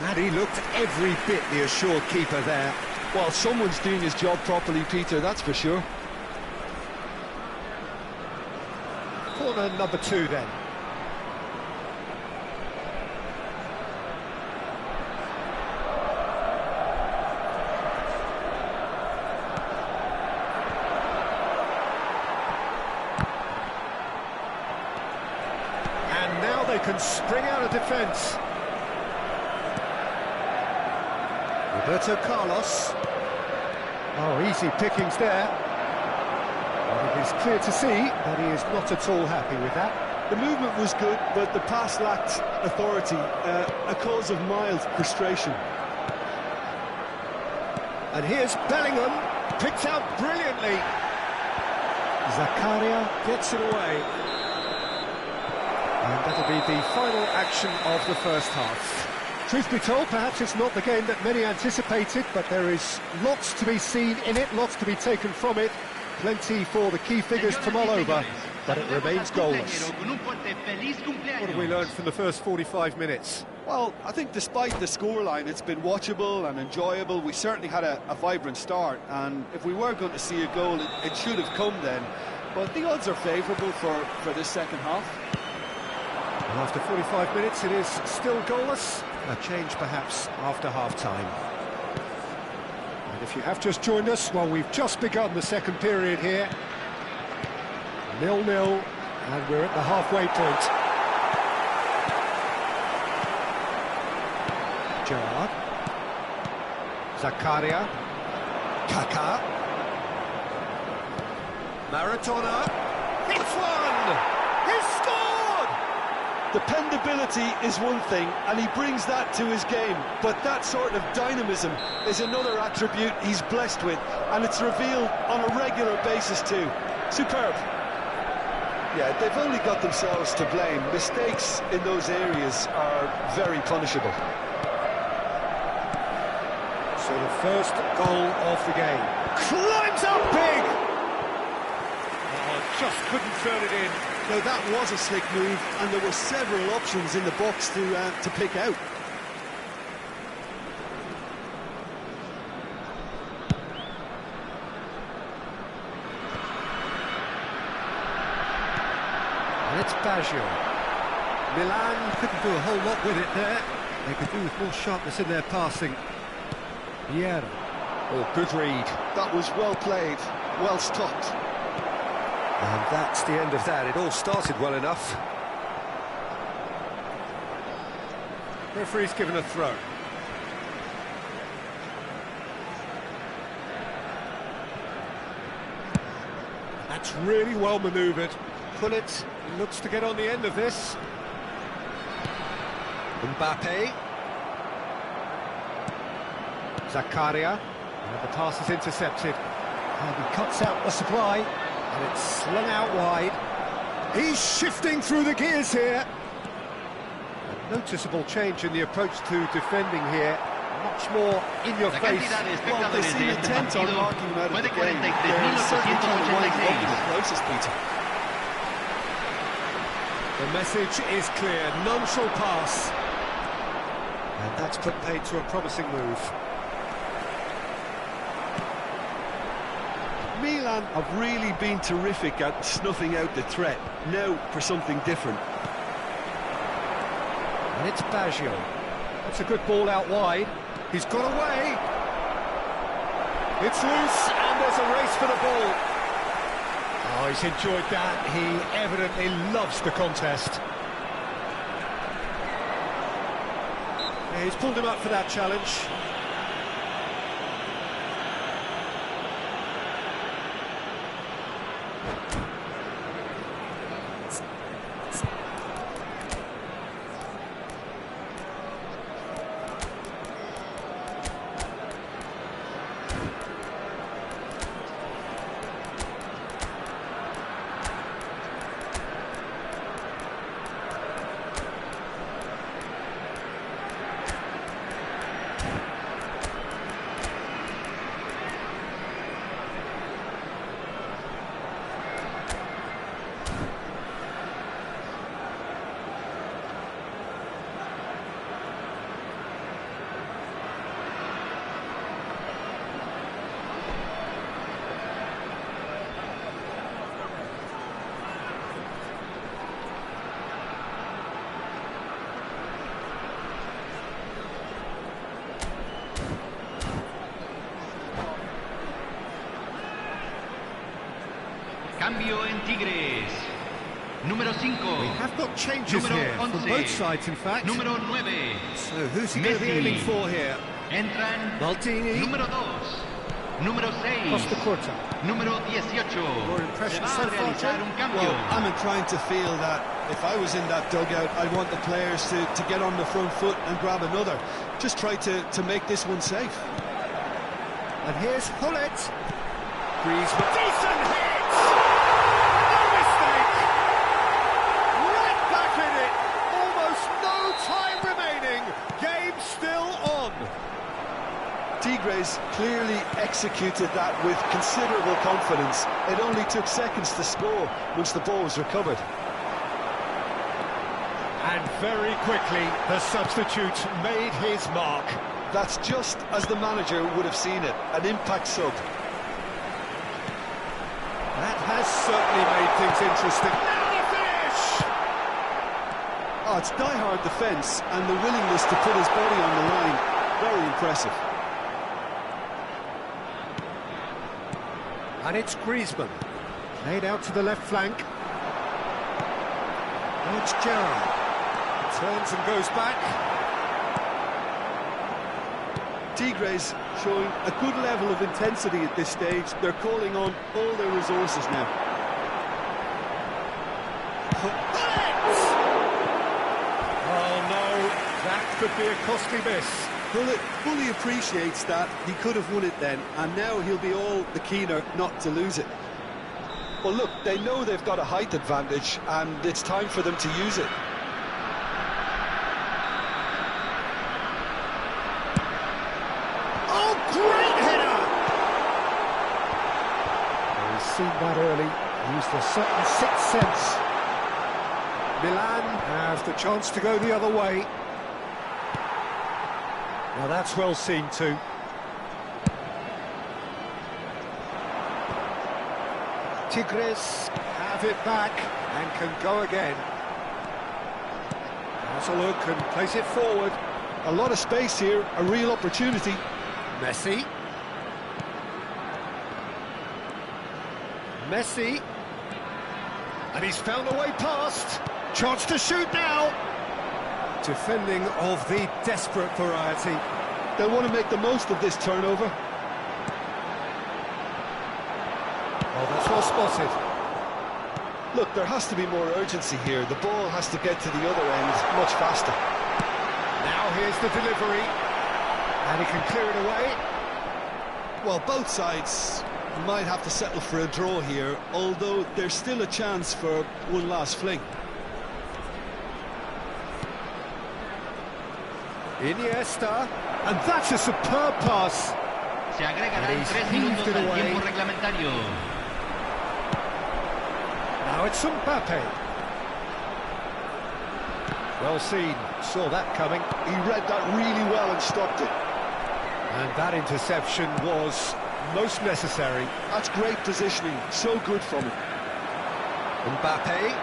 And he looked every bit the assured keeper there. Well, someone's doing his job properly, Peter, that's for sure. Corner number 2 then. And now they can spring out of defence. Roberto Carlos. Oh, easy pickings there. And it is clear to see that he is not at all happy with that. The movement was good, but the pass lacked authority, a cause of mild frustration. And here's Bellingham, picked out brilliantly. Zakaria gets it away. And that'll be the final action of the first half. Truth be told, perhaps it's not the game that many anticipated, but there is lots to be seen in it, lots to be taken from it. Plenty for the key figures to mull over, but it remains goalless. What have we learned from the first 45 minutes? Well, I think despite the scoreline, it's been watchable and enjoyable. We certainly had a vibrant start, and if we were going to see a goal, it should have come then. But the odds are favourable for this second half. And after 45 minutes, it is still goalless. A change perhaps after half-time. And if you have just joined us, well, we've just begun the second period here. 0-0, and we're at the halfway point. Gerrard. Zakaria. Kaká. Maradona. It's one! He's scored! Dependability is one thing, and he brings that to his game, but that sort of dynamism is another attribute he's blessed with, and it's revealed on a regular basis too. Superb. Yeah, they've only got themselves to blame. Mistakes in those areas are very punishable. So the first goal of the game. Climbs up big! Oh, just couldn't turn it in. No, that was a slick move, and there were several options in the box to pick out. And it's Baggio. Milan couldn't do a whole lot with it there. They could do with more sharpness in their passing. Vieira. Oh, good read. That was well played, well stopped. And that's the end of that. It all started well enough. Referee's given a throw. That's really well manoeuvred. Pullet looks to get on the end of this. Mbappe. Zakaria. And the pass is intercepted. And he cuts out the supply. And it's slung out wide. He's shifting through the gears here. A noticeable change in the approach to defending here. Much more in your face. Well, they seem intent on marking him out of the game. They're certainly trying to wind up in the process, Peter. The message is clear. None shall pass. And that's put paid to a promising move. Milan have really been terrific at snuffing out the threat. Now for something different. And it's Baggio. That's a good ball out wide. He's got away. It's loose, and there's a race for the ball. Oh, he's enjoyed that. He evidently loves the contest. Yeah, he's pulled him up for that challenge. Cambio en Tigres. Número 5. We have got changes Número here from 11. both sides, in fact. Número 9. So who's he going to be Messi. aiming for here? Entran. Maldini. Número 2. Número 6. Costa Curta. Número 18. Your Se impression va so a far, realizar Jim? un cambio. Well, I'm inclined to feel that if I was in that dugout, I'd want the players to get on the front foot and grab another. Just try to make this one safe. And here's Hullet. Griezmann. Decent hit! No mistake! Right back in it! Almost no time remaining. Game still on. Tigres clearly executed that with considerable confidence. It only took seconds to score once the ball was recovered. And very quickly, the substitute made his mark. That's just as the manager would have seen it, an impact sub. That has certainly made things interesting. Now the finish! Oh, it's die-hard defence and the willingness to put his body on the line. Very impressive. And it's Griezmann. Played out to the left flank. Now it's Gerrard. Turns and goes back. Tigres showing a good level of intensity at this stage. They're calling on all their resources now. Oh no, that could be a costly miss. Hullet fully appreciates that. He could have won it then, and now he'll be all the keener not to lose it. Well, look, they know they've got a height advantage, and it's time for them to use it. Oh, great header! He's seen that early, used a certain sixth sense. Milan have the chance to go the other way. Now that's well seen too. Tigres have it back and can go again. Has a look and plays it forward. A lot of space here, a real opportunity. Messi. Messi. And he's found a way past. Chance to shoot now. Defending of the desperate variety. They'll want to make the most of this turnover. Oh, that's well spotted. Look, there has to be more urgency here. The ball has to get to the other end much faster. Now here's the delivery. And he can clear it away. Well, both sides might have to settle for a draw here, although there's still a chance for one last fling. Iniesta. And that's a superb pass. Se agregarán And he's 3 heaved minutos it al away. tiempo reglamentario. Now it's Mbappe. Well seen. Saw that coming. He read that really well and stopped it. And that interception was most necessary. That's great positioning, so good from him. Mbappe.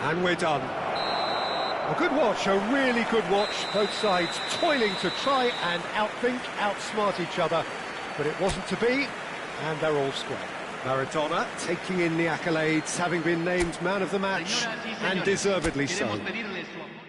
And we're done. A good watch, a really good watch. Both sides toiling to try and outthink, outsmart each other. But it wasn't to be, and they're all square. Maradona taking in the accolades, having been named man of the match, Señoras y and señores, deservedly so. queremos pedirles su apoyo.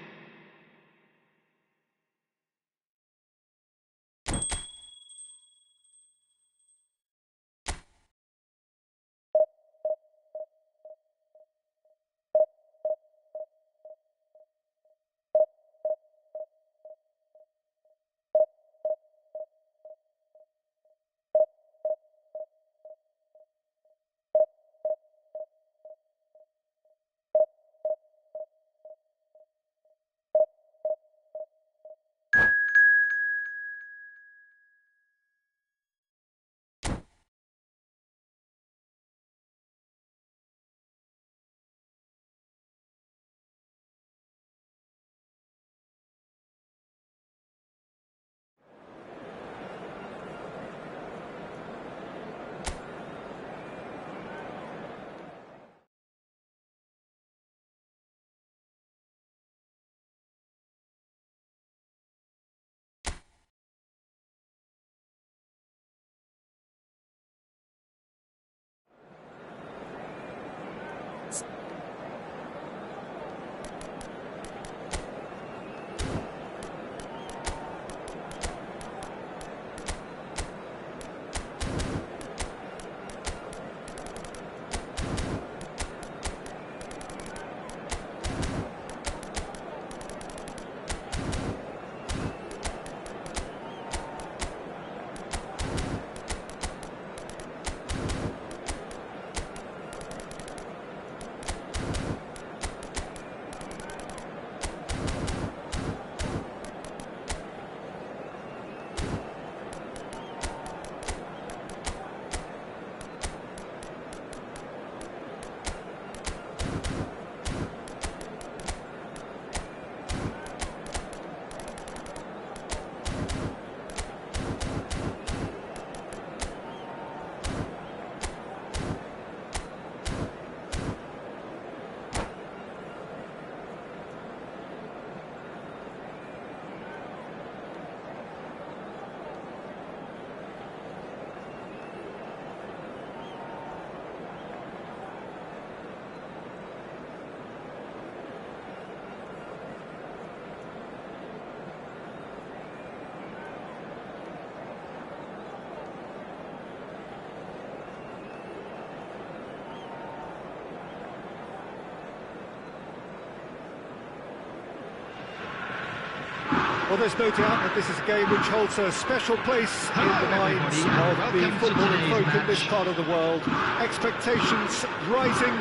Well, there's no doubt that this is a game which holds a special place in the minds of the footballing folk in this part of the world. Expectations rising,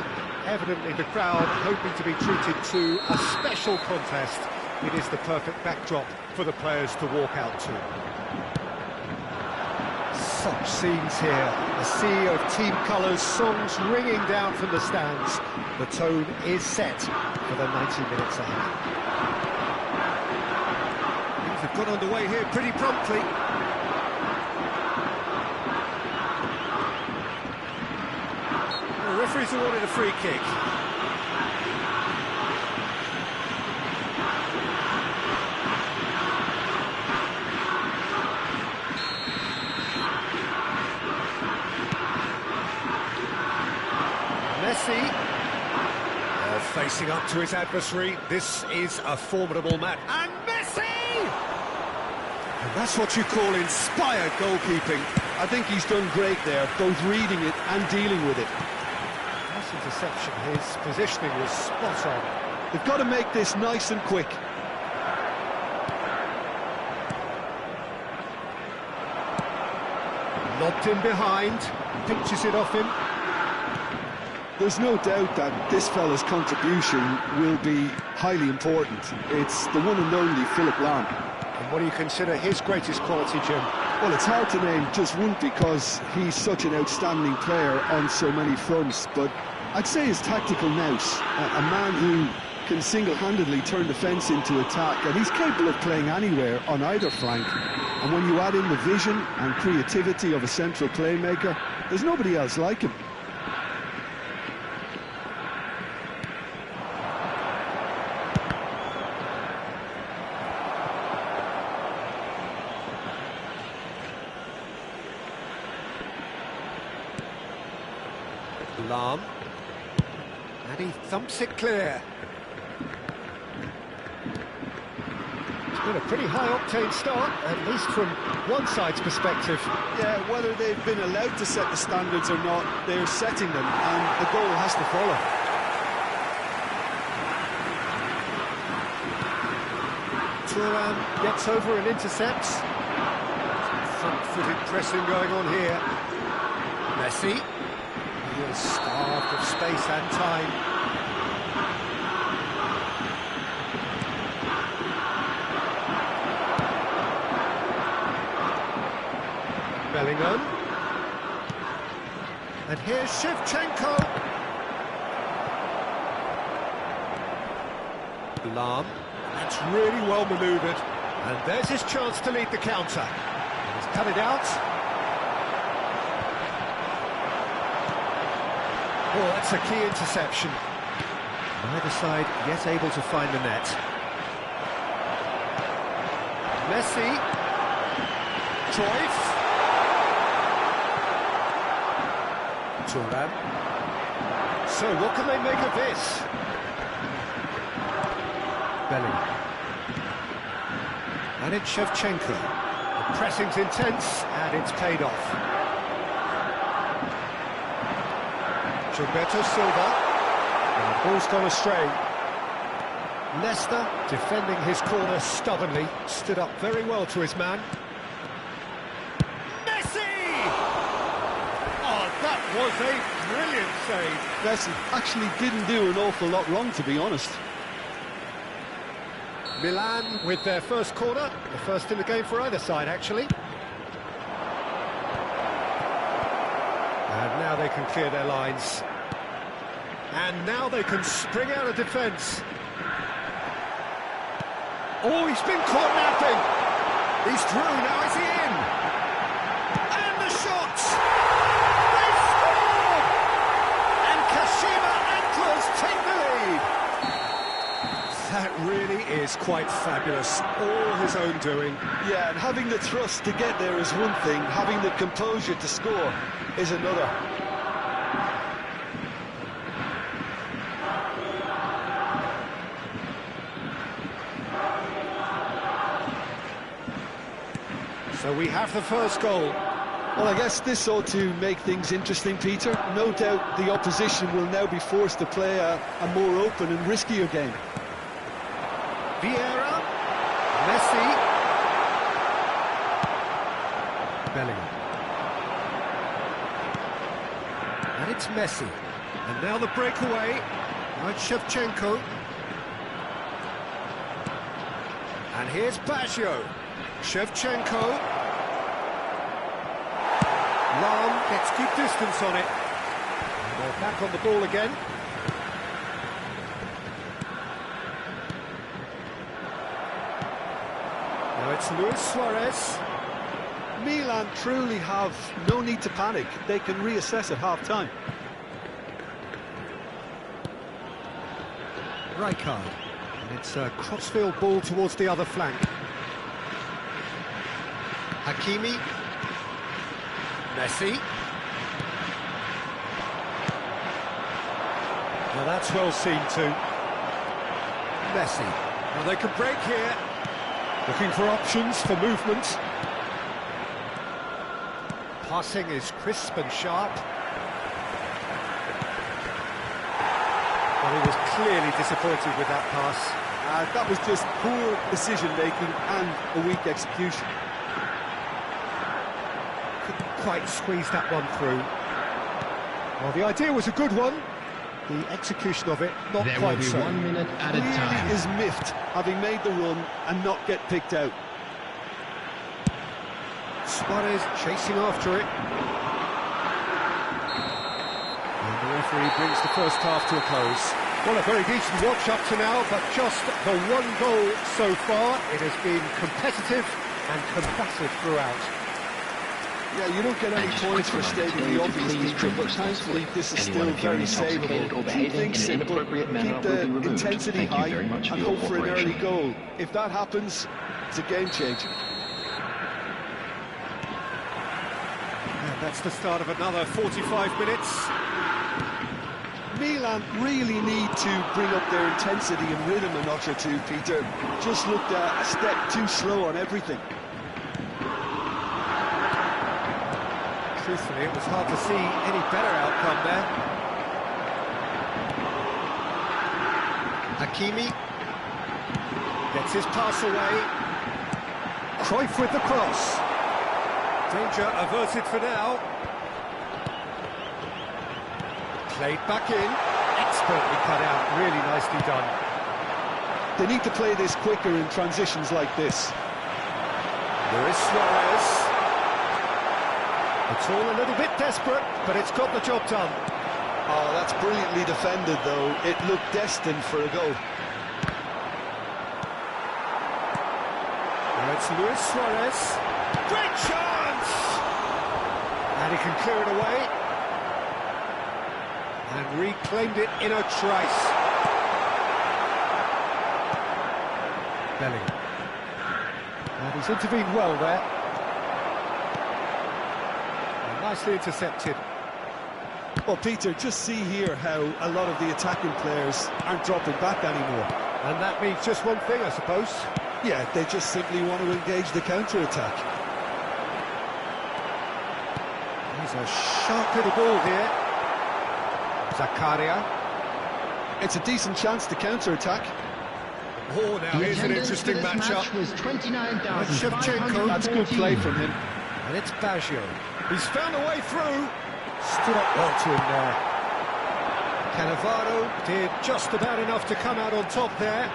evidently the crowd hoping to be treated to a special contest. It is the perfect backdrop for the players to walk out to. Such scenes here, a sea of team colours, songs ringing down from the stands. The tone is set for the 90 minutes ahead. They've got underway here pretty promptly. The referee's awarded a free kick. Messi. Facing up to his adversary. This is a formidable match. And Messi! And that's what you call inspired goalkeeping. I think he's done great there, both reading it and dealing with it. Nice interception. His positioning was spot on. They've got to make this nice and quick. Lobbed in behind, pinches it off him. There's no doubt that this fella's contribution will be highly important. It's the one and only Philip Lahm. And what do you consider his greatest quality, Jim? Well, it's hard to name just one because he's such an outstanding player on so many fronts, but I'd say his tactical nous, a man who can single-handedly turn defence into attack, and he's capable of playing anywhere on either flank. And when you add in the vision and creativity of a central playmaker, there's nobody else like him. Lahm, and he thumps it clear. It's been a pretty high-octane start, at least from one side's perspective. Yeah, whether they've been allowed to set the standards or not, they're setting them, and the goal has to follow. Thuram gets over and intercepts. Front-footed pressing going on here. Messi. He is starved of space and time. Bellingham. And here's Shevchenko. Lahm. That's really well manoeuvred. And there's his chance to lead the counter. He's cut it out. Oh, that's a key interception. Neither side yet able to find the net. Messi. Choice. Thuram. So what can they make of this? Bellingham. And it's Shevchenko. The pressing's intense and it's paid off. Gilberto Silva. And the ball's gone astray. Leicester, defending his corner stubbornly, stood up very well to his man. Messi! Oh, that was a brilliant save. Messi actually didn't do an awful lot wrong, to be honest. Milan with their first corner, the first in the game for either side, actually. And now they can clear their lines. And now they can spring out of defence. Oh, he's been caught napping. He's through, now is he in? And the shots! They score! And Kashima Antlers take the lead. That really is quite fabulous, all his own doing. Yeah, and having the thrust to get there is one thing, having the composure to score is another. So we have the first goal. Well, I guess this ought to make things interesting, Peter. No doubt the opposition will now be forced to play a more open and riskier game. Vieira, Messi, Bellingham. And it's Messi. And now the breakaway. Now it's Shevchenko. And here's Baggio. Shevchenko. Lam gets good distance on it. And they're back on the ball again. Now it's Luis Suarez. Milan truly have no need to panic. They can reassess at half-time. Rijkaard. And it's a crossfield ball towards the other flank. Hakimi. Messi. Now that's well seen too. Messi. Now they can break here. Looking for options for movement. Passing is crisp and sharp. Well, he was clearly disappointed with that pass. That was just poor decision-making and a weak execution. Couldn't quite squeeze that one through. Well, the idea was a good one. The execution of it, not There quite will be so. 1 minute at a time. Really is miffed, having made the run and not get picked out. Suarez chasing after it. And the referee brings the first half to a close. Well, a very decent watch up to now, but just the one goal so far. It has been competitive and combative throughout. Yeah, you don't get any points for stating the obvious, Peter, but thankfully this is still very savable. Keep things simple, keep the intensity high, and hope for an early goal. If that happens, it's a game changer. And that's the start of another 45 minutes. Milan really need to bring up their intensity and rhythm a notch or two, Peter. Just looked a step too slow on everything. Truthfully, it was hard to see any better outcome there. Hakimi gets his pass away. Cruyff with the cross. Danger averted for now. Played back in. Expertly cut out. Really nicely done. They need to play this quicker in transitions like this. Luis Suarez. It's all a little bit desperate, but it's got the job done. Oh, that's brilliantly defended, though. It looked destined for a goal. Now it's Luis Suarez. Great chance! And he can clear it away. And reclaimed it in a trice. Bellingham. And he's intervened well there. Nicely intercepted. Well, Peter, just see here how a lot of the attacking players aren't dropping back anymore. And that means just one thing, I suppose. Yeah, they just simply want to engage the counter-attack. He's a sharp little ball here. Zakaria. It's a decent chance to counter-attack. Oh, now here's an interesting matchup. Was 29,500. Shevchenko. That's good play from him. And it's Baggio. He's found a way through. Stood up well to him there. Cannavaro did just about enough to come out on top there.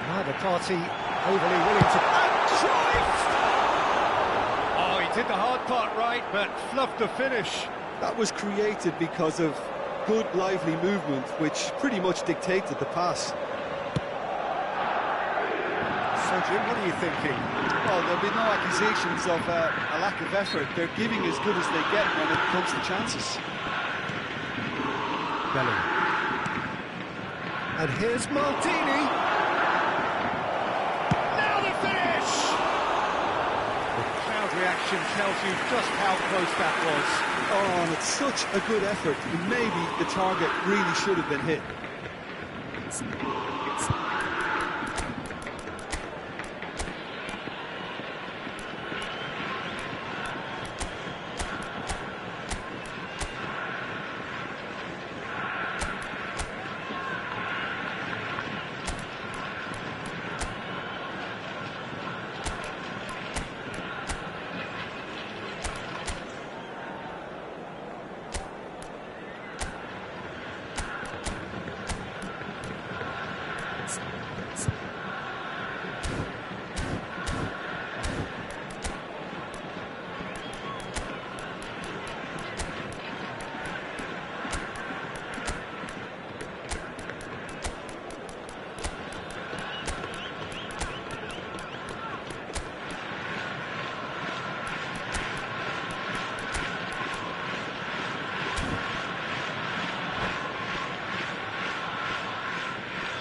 Neither party overly willing to... And Cruyff! Oh, he did the hard part right, but fluffed the finish. That was created because of good, lively movement, which pretty much dictated the pass. So, Jim, what are you thinking? Well, there'll be no accusations of a lack of effort. They're giving as good as they get when it comes to chances. Belly. And here's Maldini. Now the finish! The crowd reaction tells you just how close that was. Oh, and it's such a good effort. Maybe the target really should have been hit.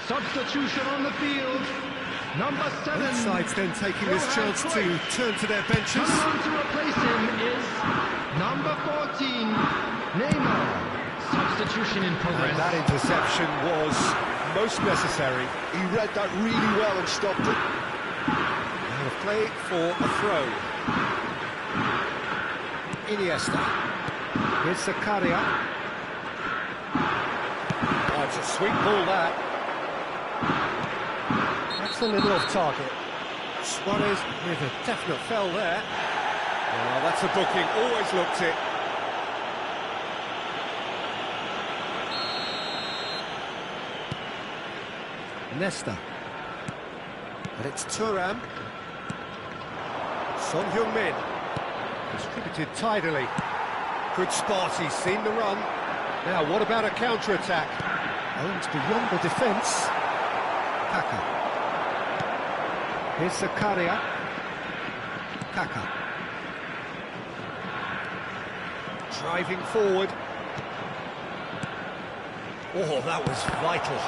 Substitution on the field. Number 7. Both sides then taking this chance to turn to their benches. Coming on to replace him is number 14, Neymar. Substitution in progress. And that interception was most necessary. He read that really well and stopped it. And a play for a throw. Iniesta. Here's Zakaria. Oh, it's a sweet ball, that. That's a little off target. Suarez with a definite fell there. Oh, that's a booking, always looked it. Nesta. And it's Thuram. Son Heung-min. Distributed tidily. Good spot, he's seen the run. Now, what about a counter-attack? Owns beyond the defence. Kaka. Here's Zakaria. Kaka. Driving forward. Oh, that was vital.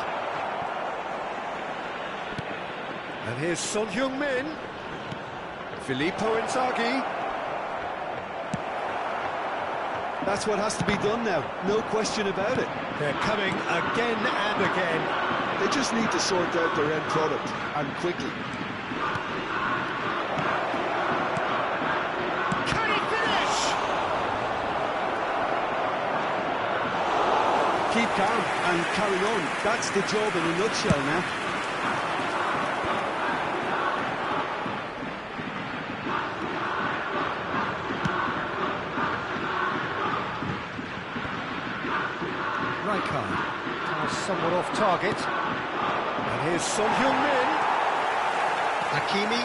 And here's Son Heung-min. Filippo Inzaghi. That's what has to be done now, no question about it. They're coming again and again. They just need to sort out their end product, and quickly. Can he finish? Keep calm and carry on. That's the job in a nutshell now. Rijkaard. Somewhat off target. And here's Son Heung-min. Hakimi.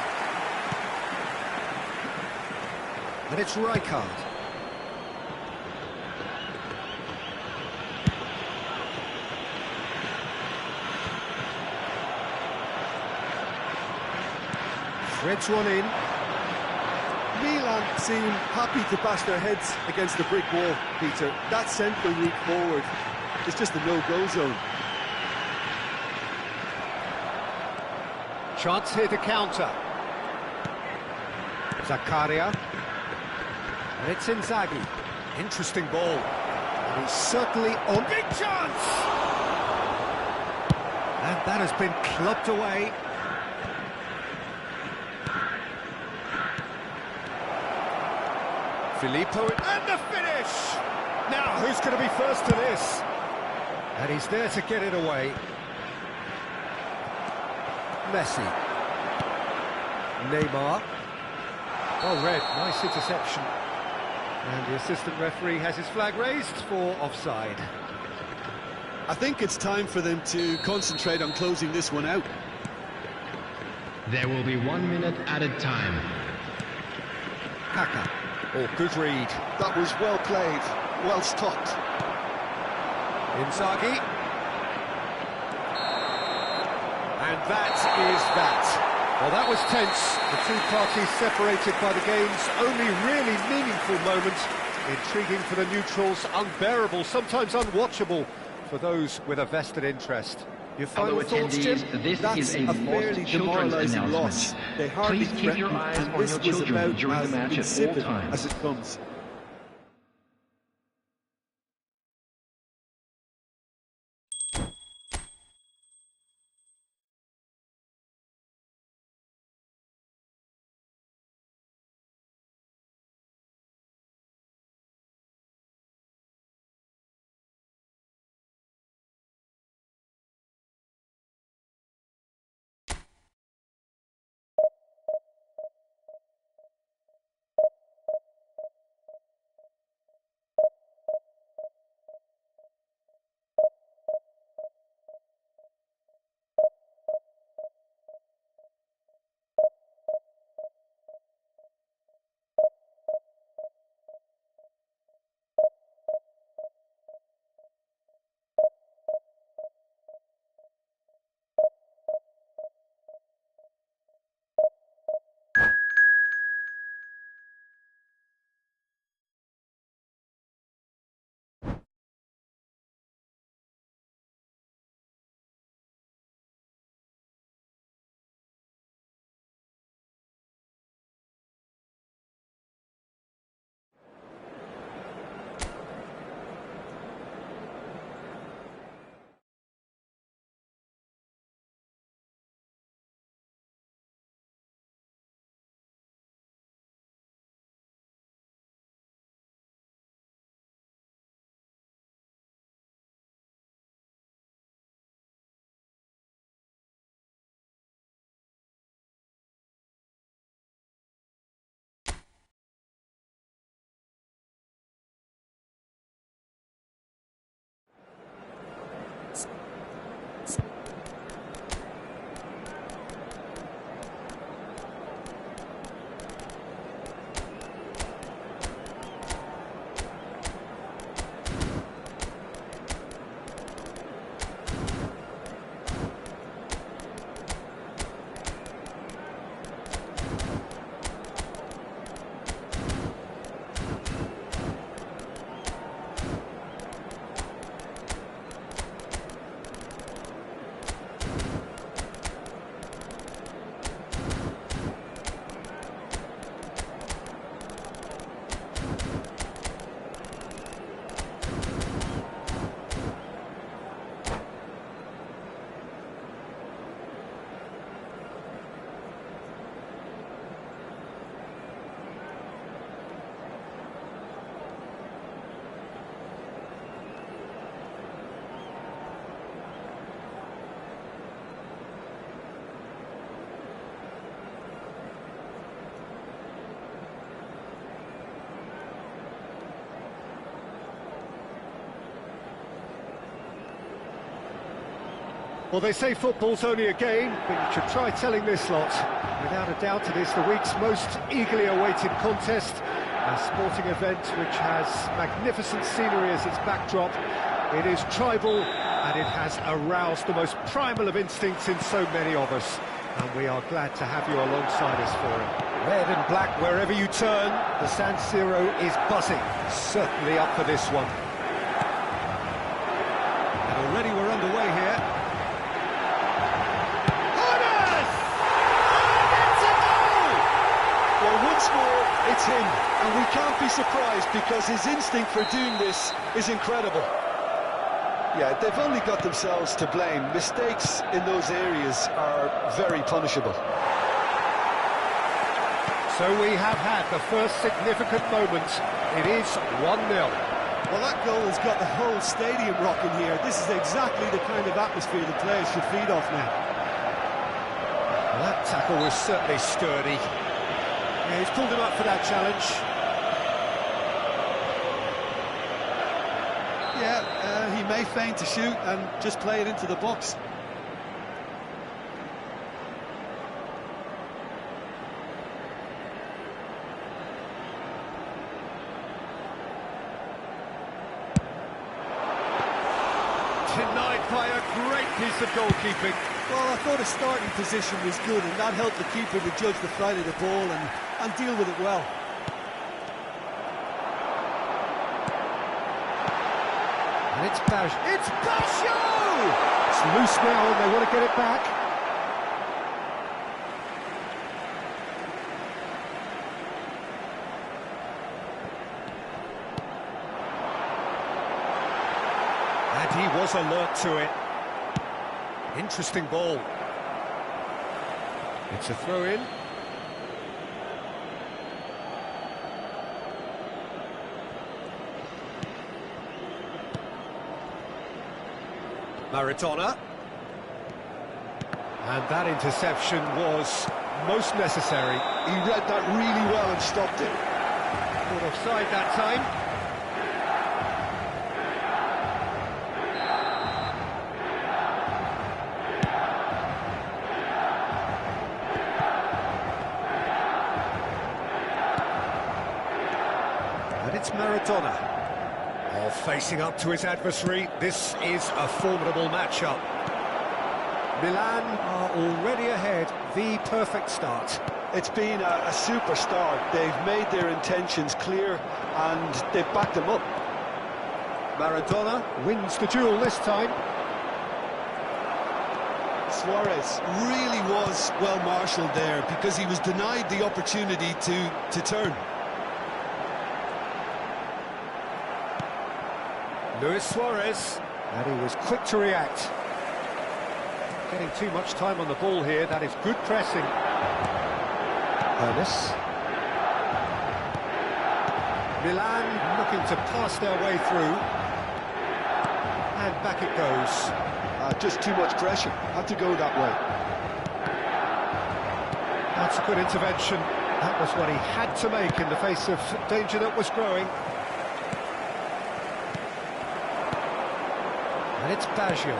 And it's Rijkaard. Threads one in. Milan seem happy to bash their heads against the brick wall, Peter. That central route forward is just a no-go zone. Chance here to counter. Zakaria. And it's Inzaghi. Interesting ball. And he's certainly on. Big chance! And that has been clubbed away. Filippo, and the finish! Now, who's going to be first to this? And he's there to get it away. Messi. Neymar. Well read, nice interception. And the assistant referee has his flag raised for offside. I think it's time for them to concentrate on closing this one out. There will be 1 minute added time. Kaka. Oh, good read. That was well played, well stopped. Inzaghi. And that is that. Well, that was tense. The two parties separated by the game's only really meaningful moment. Intriguing for the neutrals, unbearable, sometimes unwatchable for those with a vested interest. Your final thoughts, Jim? This is a fairly demoralising loss. They hardly Please keep your eyes on your children during the match at all times. As it comes. Well, they say football's only a game, but you should try telling this lot. Without a doubt, it is the week's most eagerly awaited contest, a sporting event which has magnificent scenery as its backdrop. It is tribal, and it has aroused the most primal of instincts in so many of us, and we are glad to have you alongside us for it. Red and black wherever you turn, the San Siro is buzzing, certainly up for this one. And already we're underway here. It's him, and we can't be surprised because his instinct for doing this is incredible. Yeah, they've only got themselves to blame. Mistakes in those areas are very punishable. So we have had the first significant moment. It is 1-0. Well, that goal has got the whole stadium rocking here. This is exactly the kind of atmosphere the players should feed off now. Well, that tackle was certainly sturdy. Yeah, he's pulled him up for that challenge. may feign to shoot and just play it into the box. Denied by a great piece of goalkeeping. Well, I thought his starting position was good, and that helped the keeper to judge the flight of the ball and deal with it well. And it's Bash. It's Basho! It's loose now, and they want to get it back. And he was alert to it. Interesting ball. It's a throw-in. Maradona. And that interception was most necessary. He read that really well and stopped it. Caught offside that time. And it's Maradona. Oh, facing up to his adversary, this is a formidable matchup. Milan are already ahead, the perfect start. It's been a super start. They've made their intentions clear and they've backed them up. Maradona wins the duel this time. Suarez really was well marshalled there because he was denied the opportunity to turn. Luis Suarez, and he was quick to react. Getting too much time on the ball here, that is good pressing. Ernest. Milan looking to pass their way through. And back it goes. Just too much pressure, had to go that way. That's a good intervention. That was what he had to make in the face of danger that was growing. And it's Baggio.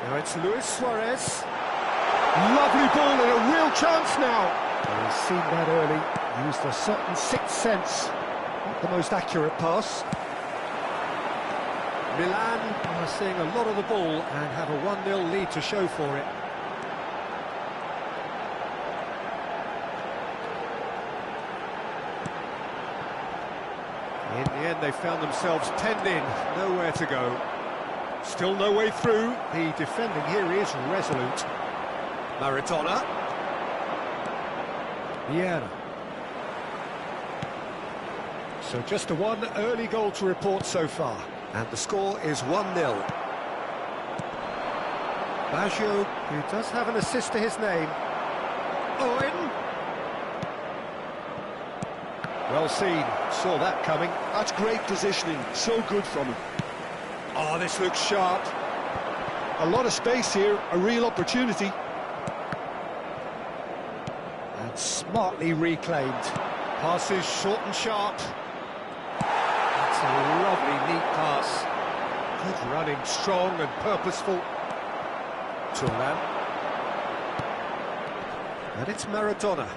Now it's Luis Suarez. Lovely ball and a real chance now. And he's seen that early, used a certain sixth sense. Not the most accurate pass. Milan are seeing a lot of the ball and have a 1-0 lead to show for it. In the end, they found themselves penned in, nowhere to go. Still no way through. The defending here is resolute. Maradona. Vieira. So just a one early goal to report so far. And the score is 1-0. Baggio, who does have an assist to his name. Owen. Well seen. Saw that coming. That's great positioning. So good from him. Oh, this looks sharp. A lot of space here, a real opportunity. And smartly reclaimed. Passes short and sharp. That's a lovely, neat pass. Good running, strong and purposeful. Thuram. And it's Maradona.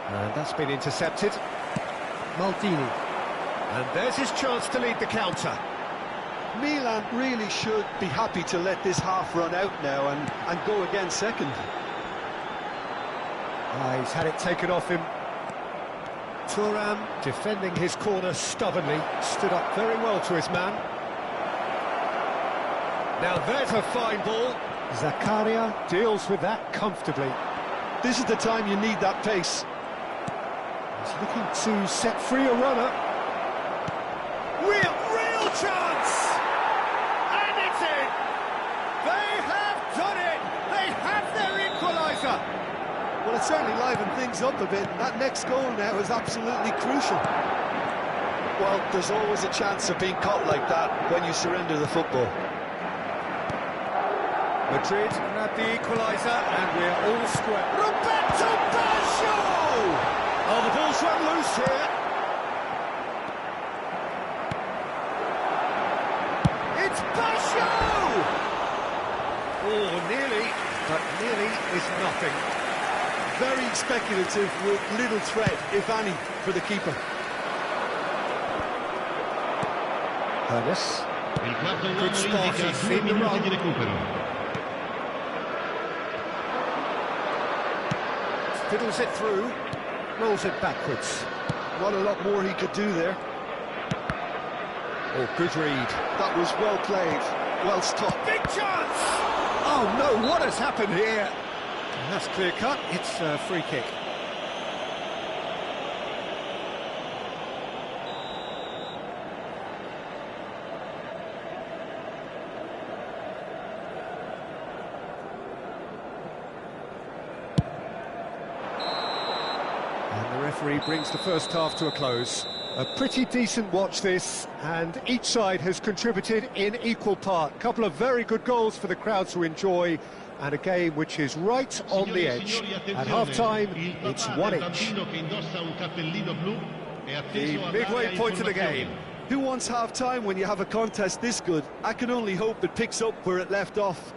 And that's been intercepted. Maldini. And there's his chance to lead the counter. Milan really should be happy to let this half run out now and go again second. He's had it taken off him. Thuram defending his corner stubbornly, stood up very well to his man. Now there's a fine ball. Zakaria deals with that comfortably. This is the time you need that pace. He's looking to set free a runner. Real chance! And it's in! They have done it! They have their equaliser! Well, it certainly livened things up a bit, and that next goal now is absolutely crucial. Well, there's always a chance of being caught like that when you surrender the football. Madrid grab the equaliser, and we're all square. Roberto Baggio! Oh, the ball's run loose here. It's Baggio! but nearly is nothing. Very speculative with little threat, if any, for the keeper. Ernest. Il quarto uomo Good spot, indica he's 2 seen the minuti run. di recupero. Fiddles it through, rolls it backwards. Not a lot more he could do there. Oh, good read. That was well played, well stopped. Big chance! Oh no, what has happened here? And that's clear cut, it's a free kick. And the referee brings the first half to a close. A pretty decent watch this, and each side has contributed in equal part. A couple of very good goals for the crowd to enjoy, and a game which is right on the edge. At half-time, it's 1-1. The midway point of the game. Who wants half-time when you have a contest this good? I can only hope it picks up where it left off.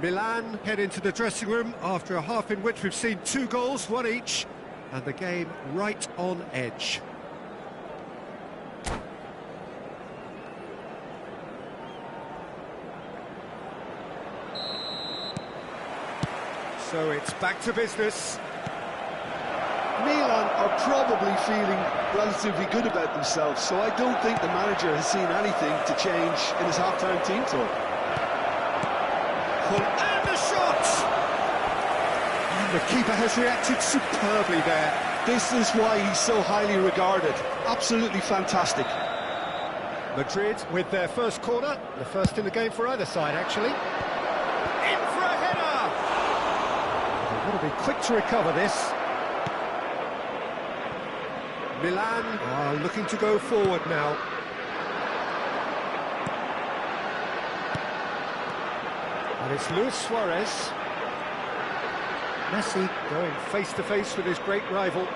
Milan head into the dressing room after a half in which we've seen 2 goals, 1 each, and the game right on edge. So it's back to business. Milan are probably feeling relatively good about themselves, so I don't think the manager has seen anything to change in his half-time team talk. And the shot! And the keeper has reacted superbly there. This is why he's so highly regarded. Absolutely fantastic. Madrid with their first corner, the first in the game for either side, actually. In for a header! They've got to be quick to recover this. Milan are looking to go forward now. And it's Luis Suarez. Messi going face-to-face with his great rival.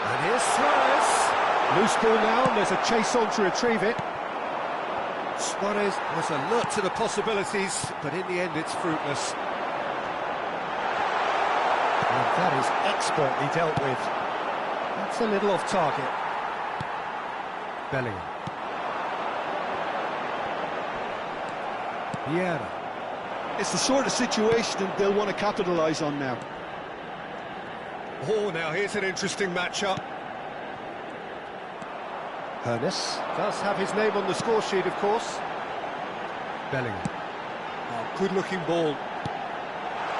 And here's Suarez. Loose ball now, and there's a chase on to retrieve it. Suarez was alert to the possibilities, but in the end it's fruitless. And that is expertly dealt with. That's a little off target. Bellingham. Vieira. It's the sort of situation they'll want to capitalise on now. Oh, now here's an interesting matchup. Ernest does have his name on the score sheet, of course. Bellingham. Oh, good-looking ball.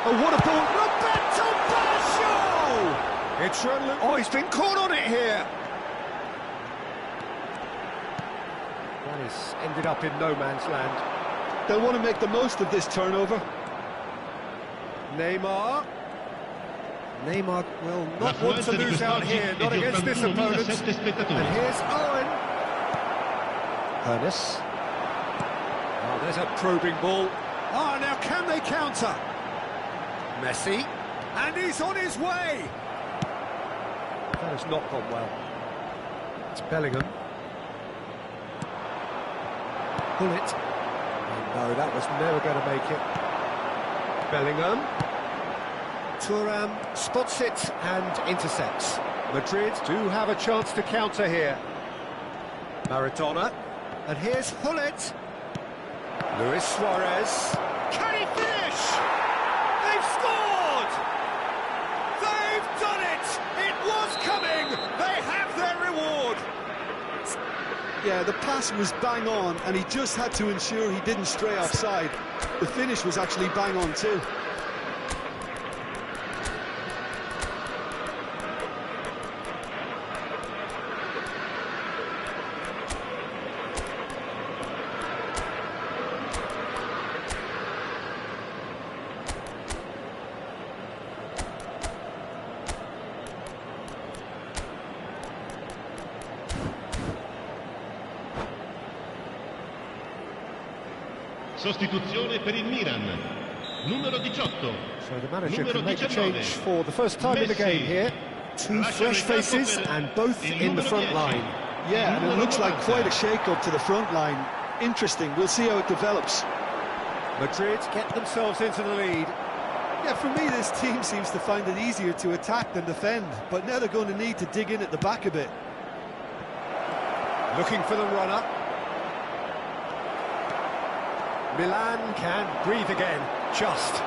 Oh, what a ball! Roberto Baggio! It's run. Oh, he's been caught on it here. That has ended up in no man's land. They'll want to make the most of this turnover. Neymar will not want to lose out here, not against this opponent. And here's Owen. Ernest. Oh, there's a probing ball. Oh, now can they counter? Messi. And he's on his way. That has not gone well. It's Bellingham. Pull it. No, that was never going to make it. Bellingham. Thuram spots it and intercepts. Madrid do have a chance to counter here. Maradona. And here's Hullet. Luis Suarez. Can he finish? They've scored! They've done it! It was coming! They have their reward! Yeah, the pass was bang on, and he just had to ensure he didn't stray offside. The finish was actually bang on too. Sostituzione per il Milan. Numero 18. So the manager can make a change for the first time in the game here. 2 fresh faces and both in the front line. Yeah, and it looks like quite a shake-up to the front line. Interesting, we'll see how it develops. Madrid get themselves into the lead. Yeah, for me, this team seems to find it easier to attack than defend, but now they're going to need to dig in at the back a bit. Looking for the runner. Milan can breathe again, just.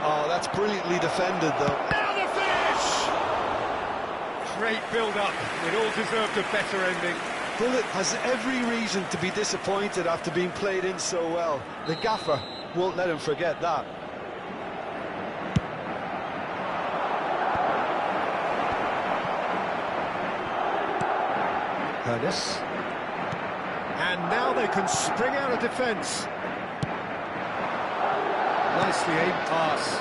Oh, that's brilliantly defended, though. Now the finish! Great build-up. It all deserved a better ending. Bullet has every reason to be disappointed after being played in so well. The gaffer won't let him forget that. Ernest. And now they can spring out of defence. Nicely aimed pass.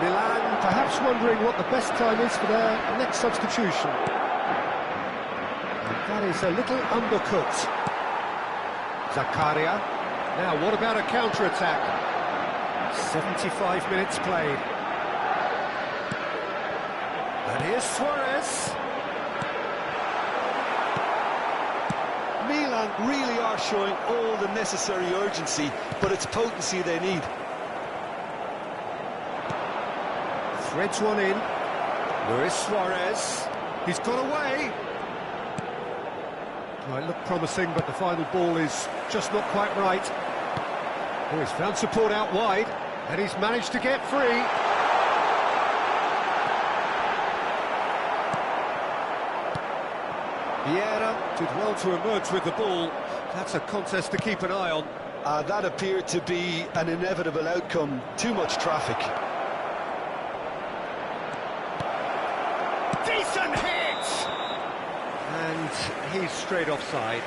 Milan perhaps wondering what the best time is for their next substitution. And that is a little undercooked. Zakaria. Now, what about a counter-attack? 75 minutes played. And here's Suarez. Milan really are showing all the necessary urgency, but it's potency they need. Threads one in. Luis Suarez. He's got away. Might look promising, but the final ball is just not quite right. Oh, he's found support out wide, and he's managed to get free. Vieira did well to emerge with the ball. That's a contest to keep an eye on. That appeared to be an inevitable outcome. Too much traffic. Decent hit! And he's straight offside.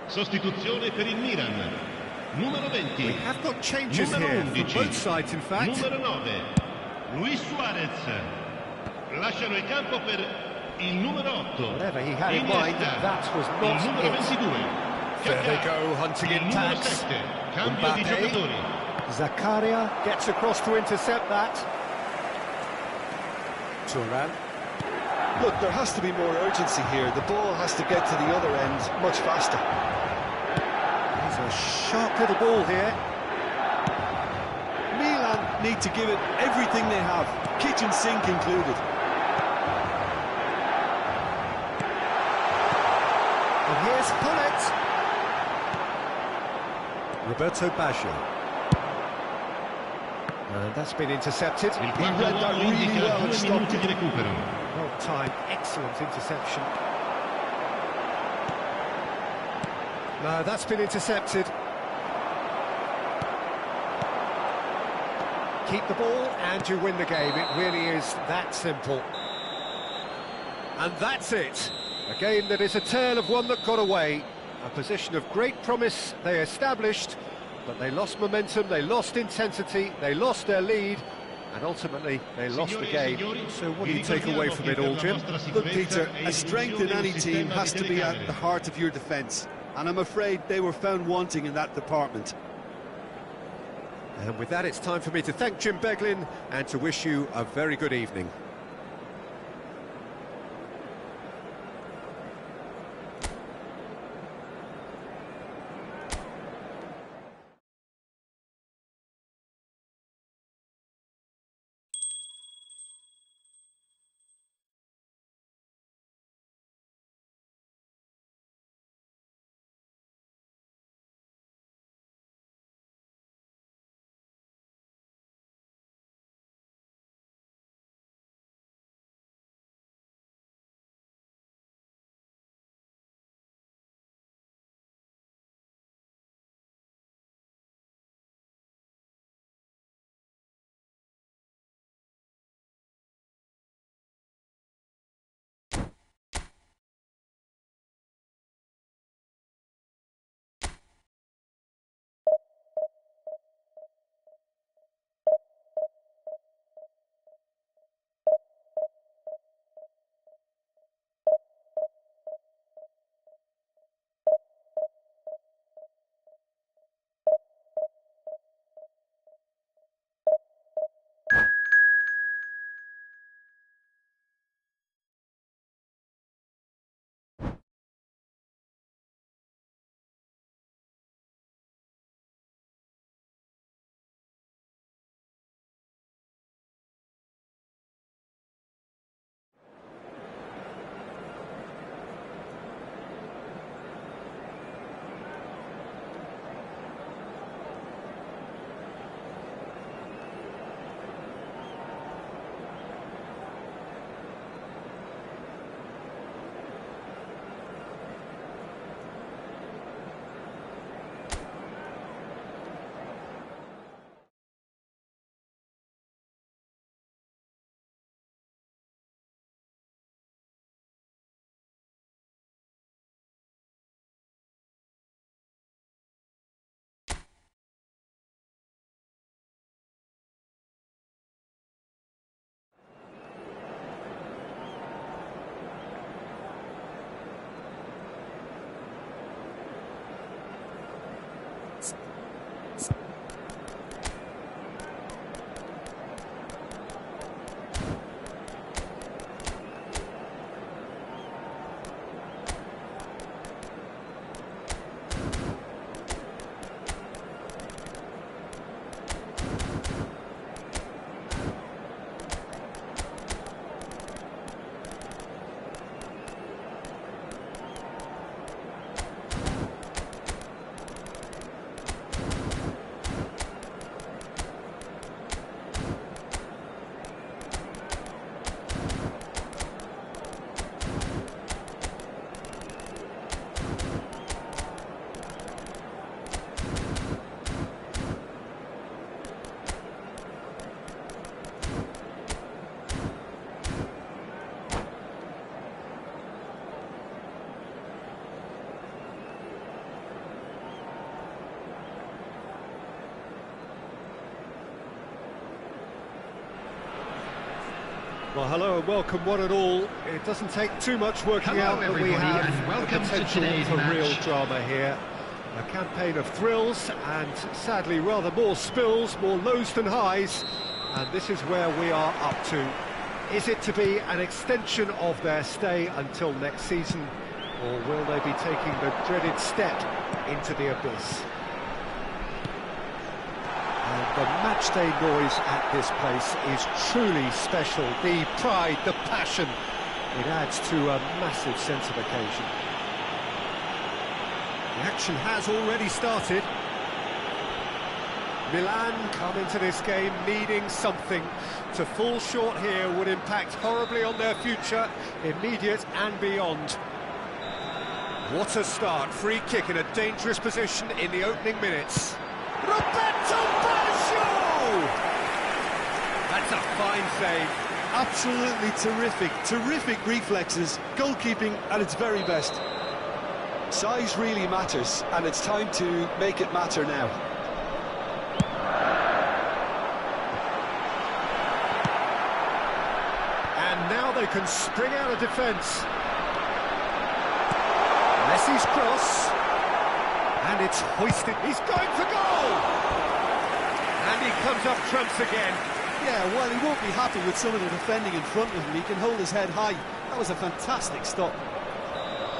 Sostituzione per il Milan. Numero 20. We have got changes here for both sides, in fact. Numero 9. Luis Suarez. Lasciano il campo per il numero 8. Whatever he had in mind, that was not il numero it. 22. There they go, hunting in tags. Cambio di giocatori. Zakaria gets across to intercept that. Turan. Look, there has to be more urgency here. The ball has to get to the other end much faster. He's a sharp little ball here. Milan need to give it everything they have, kitchen sink included. And here's Pullet. Roberto Baggio. And that's been intercepted. Il quarto uomo indica 2 minuti di recupero. Well timed, excellent interception. No, that's been intercepted. Keep the ball and you win the game. It really is that simple. And that's it. A game that is a tale of one that got away. A position of great promise they established, but they lost momentum, they lost intensity, they lost their lead, and ultimately they lost the game. So what do you take away from it all, Jim? Look, Peter, a strength in any team has to be at the heart of your defence, and I'm afraid they were found wanting in that department. And with that, it's time for me to thank Jim Beglin and to wish you a very good evening. Well, hello and welcome one and all. It doesn't take too much working Hello, out that we everybody, have and welcome the to potential today's for match. real drama here. A campaign of thrills and sadly rather more spills, more lows than highs. And this is where we are up to. Is it to be an extension of their stay until next season, or will they be taking the dreaded step into the abyss? And the matchday noise at this place is truly special. The pride, the passion, it adds to a massive sense of occasion. The action has already started. Milan come into this game needing something. To fall short here would impact horribly on their future, immediate and beyond. What a start, free kick in a dangerous position in the opening minutes. Roberto Baggio! That's a fine save. Absolutely terrific, terrific reflexes, goalkeeping at its very best. Size really matters, and it's time to make it matter now. And now they can spring out of defence. Messi's cross. And it's hoisted. He's going for goal! And he comes up trumps again. Yeah, well, he won't be happy with some of the defending in front of him. He can hold his head high. That was a fantastic stop.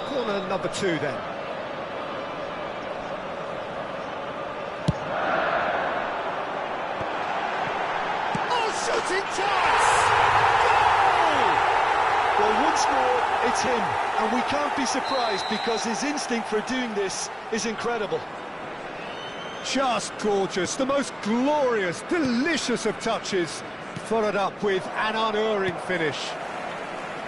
Corner number 2 then. Oh, shooting chance! Goal! Well, once more, it's him. And we can't be surprised because his instinct for doing this is incredible. Just gorgeous, the most glorious, delicious of touches, followed up with an unerring finish.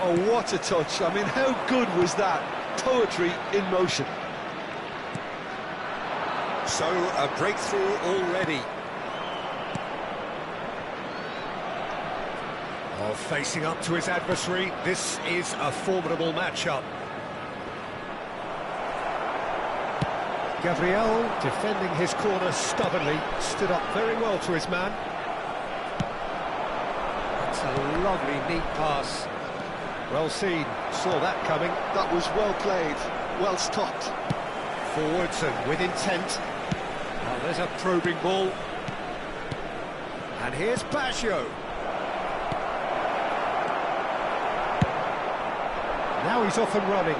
Oh, what a touch. I mean, how good was that? Poetry in motion. So, a breakthrough already. Oh, facing up to his adversary, this is a formidable matchup. Gabriel, defending his corner stubbornly, stood up very well to his man. That's a lovely, neat pass. Well seen, saw that coming. That was well played, well stopped. Forwards and with intent. Well, there's a probing ball. And here's Baggio. Now he's off and running.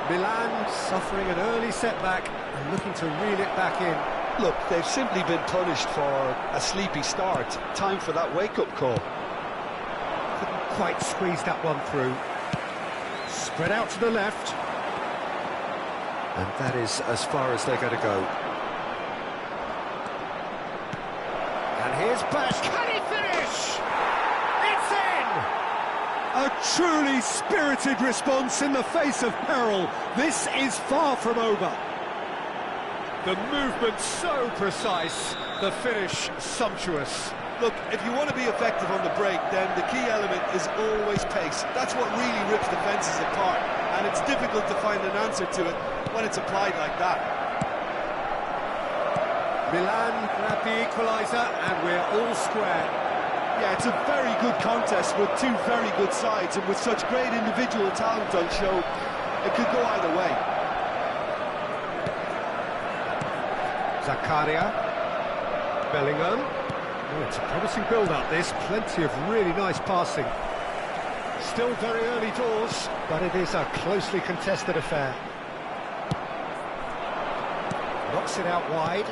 Milan suffering an early setback and looking to reel it back in. Look, they've simply been punished for a sleepy start. Time for that wake-up call. Couldn't quite squeeze that one through. Spread out to the left. And that is as far as they're going to go. And here's Bash. Can he finish? It's in! A truly spirited response in the face of peril. This is far from over. The movement so precise, the finish sumptuous. Look, if you want to be effective on the break, then the key element is always pace. That's what really rips defences apart, and it's difficult to find an answer to it when it's applied like that. Milan grab the equaliser, and we're all square. Yeah, it's a very good contest with two very good sides, and with such great individual talent on show, it could go either way. Zakaria, Bellingham. Oh, it's a promising build-up, this. Plenty of really nice passing. Still very early doors, but it is a closely contested affair. Knocks it out wide.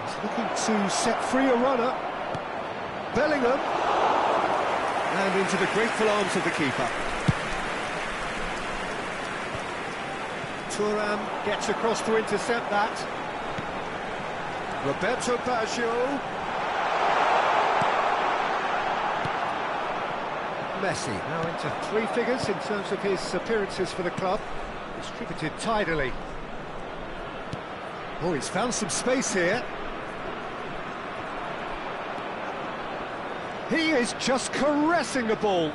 He's looking to set free a runner. Bellingham. And into the grateful arms of the keeper. Thuram gets across to intercept that. Roberto Baggio. Messi now into 3 figures in terms of his appearances for the club. Distributed tidily. Oh, he's found some space here. He is just caressing the ball.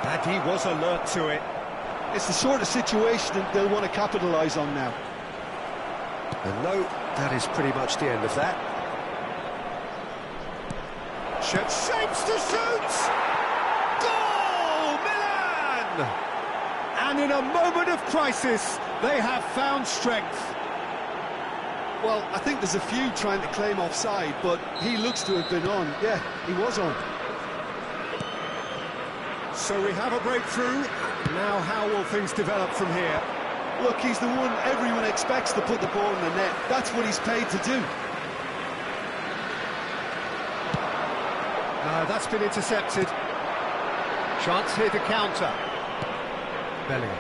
And he was alert to it. It's the sort of situation that they'll want to capitalise on now. And no, that is pretty much the end of that. Shapes to shoot! Goal! Milan! And in a moment of crisis, they have found strength. Well, I think there's a few trying to claim offside, but he looks to have been on. Yeah, he was on. So we have a breakthrough. Now how will things develop from here? Look, he's the one everyone expects to put the ball in the net. That's what he's paid to do. No, that's been intercepted. Chance here to counter. Bellingham.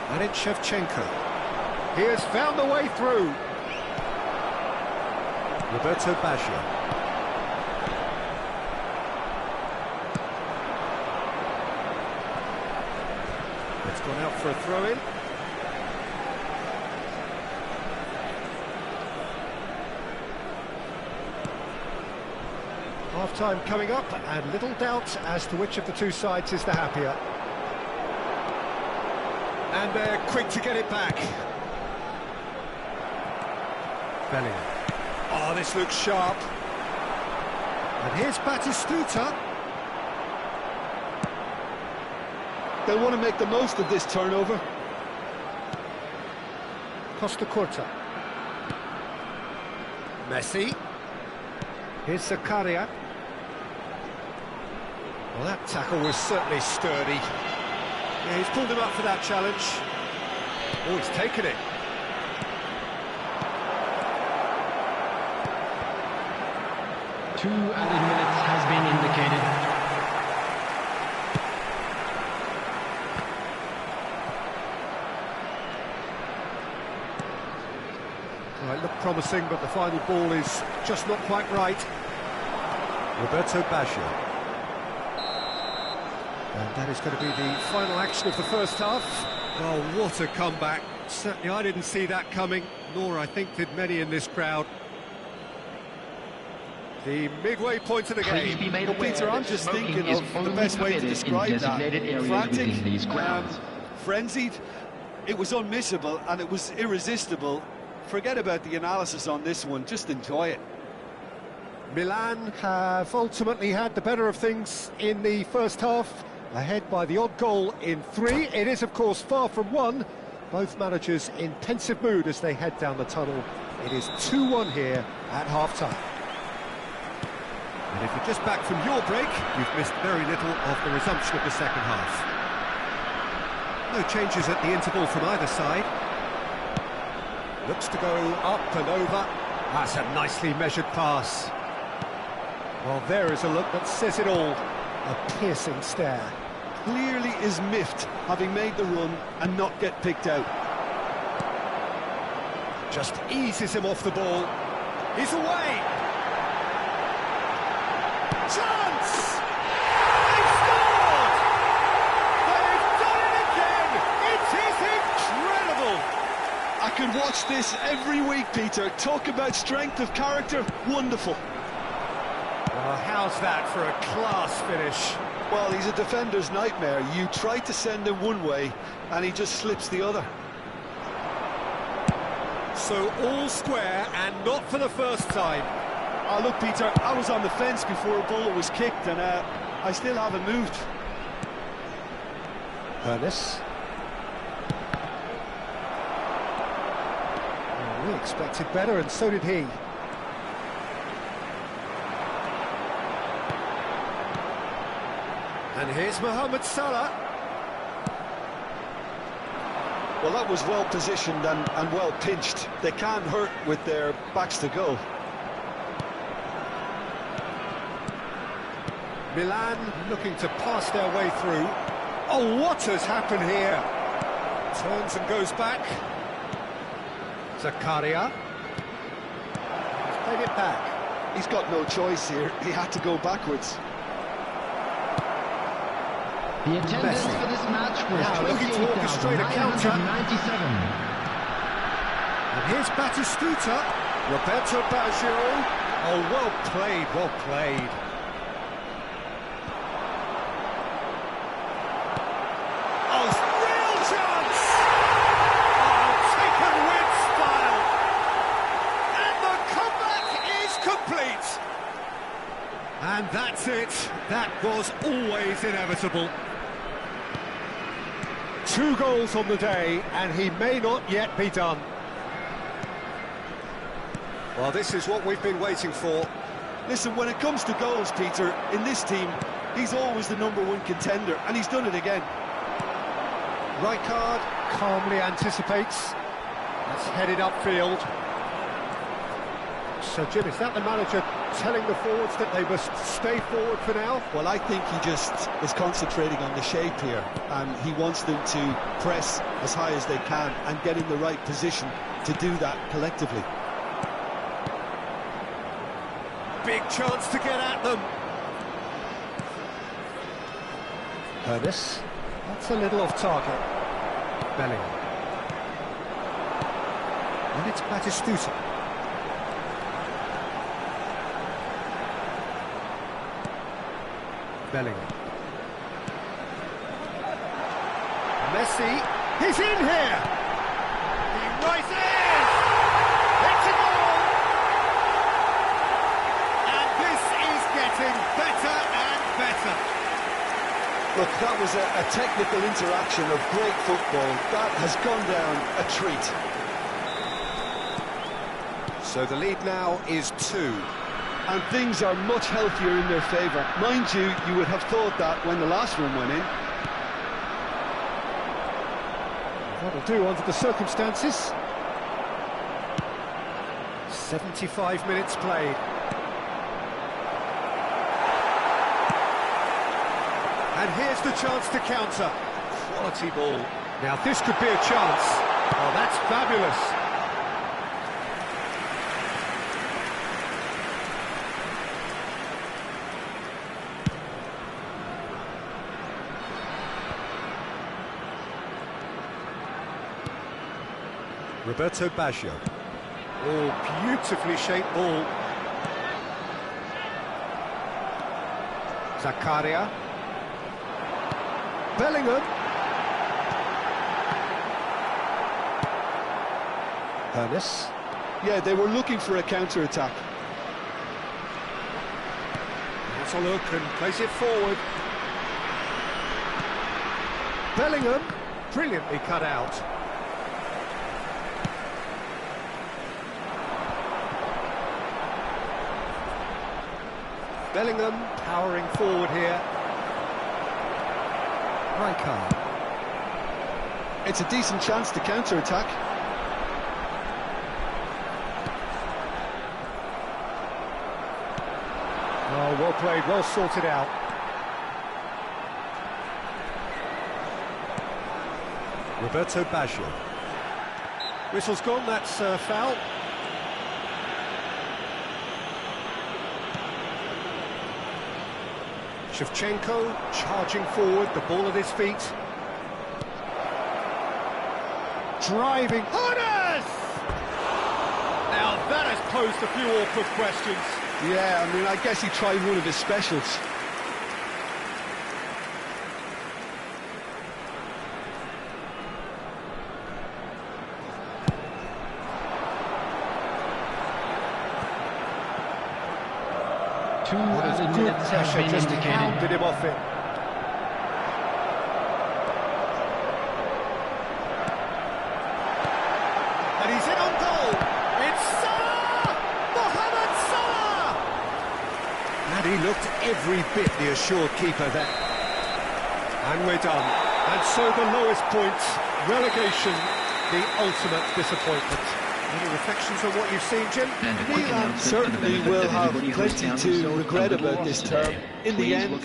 And it's Shevchenko. He has found the way through. Roberto Baggio. It's gone out for a throw-in. Half-time coming up, and little doubt as to which of the two sides is the happier. And they're quick to get it back. Bellingham. Oh, this looks sharp. And here's Batistuta. They'll want to make the most of this turnover. Costa Curta. Messi. Here's Zakaria. Well, that tackle was certainly sturdy. Yeah, he's pulled him up for that challenge. Oh, he's taken it. Two added minutes has been indicated. Well, it looked promising, but the final ball is just not quite right. Roberto Baggio. And that is going to be the final action of the first half. Oh, what a comeback. Certainly I didn't see that coming, nor I think did many in this crowd. The midway point of the Please be game. made Well, aware Peter, I'm that just smoking thinking is of the only best way to permitted in describe that. designated areas Frantic, within these grounds. frenzied. It was unmissable and it was irresistible. Forget about the analysis on this one, just enjoy it. Milan have ultimately had the better of things in the first half, ahead by the odd goal in 3. It is, of course, far from 1. Both managers in pensive mood as they head down the tunnel. It is 2-1 here at half-time. And if you're just back from your break, you've missed very little of the resumption of the second half. No changes at the interval from either side. Looks to go up and over. That's a nicely measured pass. Well, there is a look that says it all. A piercing stare. Clearly is miffed, having made the run and not get picked out. Just eases him off the ball. He's away! Chance! They've scored! They've done it again! It is incredible! I could watch this every week, Peter. Talk about strength of character, wonderful. Well, how's that for a class finish? Well, he's a defender's nightmare. You try to send him one way, and he just slips the other. So all square, and not for the first time. Oh, look, Peter, I was on the fence before a ball was kicked, and I still haven't moved. Ernest. Well, we expected better, and so did he. And here's Mohamed Salah. Well, that was well positioned and well pinched. They can't hurt with their backs to goal. Milan looking to pass their way through. Oh, what has happened here? Turns and goes back. Zakaria. He's played it back. He's got no choice here. He had to go backwards. The attendance Messi. for this match was Now looking to orchestrate a counter. 28,997. And here's Batistuta. Roberto Baggio. Oh, well played, well played. That was always inevitable. 2 goals on the day, and he may not yet be done. Well, this is what we've been waiting for. Listen, when it comes to goals, Peter, in this team, he's always the #1 contender, and he's done it again. Rijkaard calmly anticipates. That's headed upfield. So, Jim, is that the manager telling the forwards that they must stay forward for now? Well, I think he just is concentrating on the shape here, and he wants them to press as high as they can and get in the right position to do that collectively. Big chance to get at them. Ernest. That's a little off target. Bellingham. And it's Batistuta. Bellingham. Messi. He's in here! He rises! It's a goal! And this is getting better and better. Look, that was a technical interaction of great football. That has gone down a treat. So the lead now is 2. And things are much healthier in their favour. Mind you, you would have thought that when the last one went in. That'll do under the circumstances. 75 minutes played. And here's the chance to counter. Quality ball. Now this could be a chance. Oh, that's fabulous. Roberto Baggio. Oh, beautifully shaped ball. Zakaria. Bellingham. Ernest. Yeah, they were looking for a counter-attack. That's a look and place it forward. Bellingham. Brilliantly cut out. Bellingham powering forward here. Rijkaard. It's a decent chance to counter-attack. Oh, well played, well sorted out. Roberto Baggio. Whistle's gone, that's foul. Shevchenko charging forward, the ball at his feet. Driving. Honors! Now that has posed a few awkward questions. Yeah, I mean, I guess he tried one of his specials. That is good pressure, just hounded him off it. And he's in on goal. It's Salah! Mohamed Salah! And he looked every bit the assured keeper there. And we're done. And so the lowest point, relegation, the ultimate disappointment. Any reflections on what you've seen, Jim? Milan certainly will have plenty to regret about this term. In the end,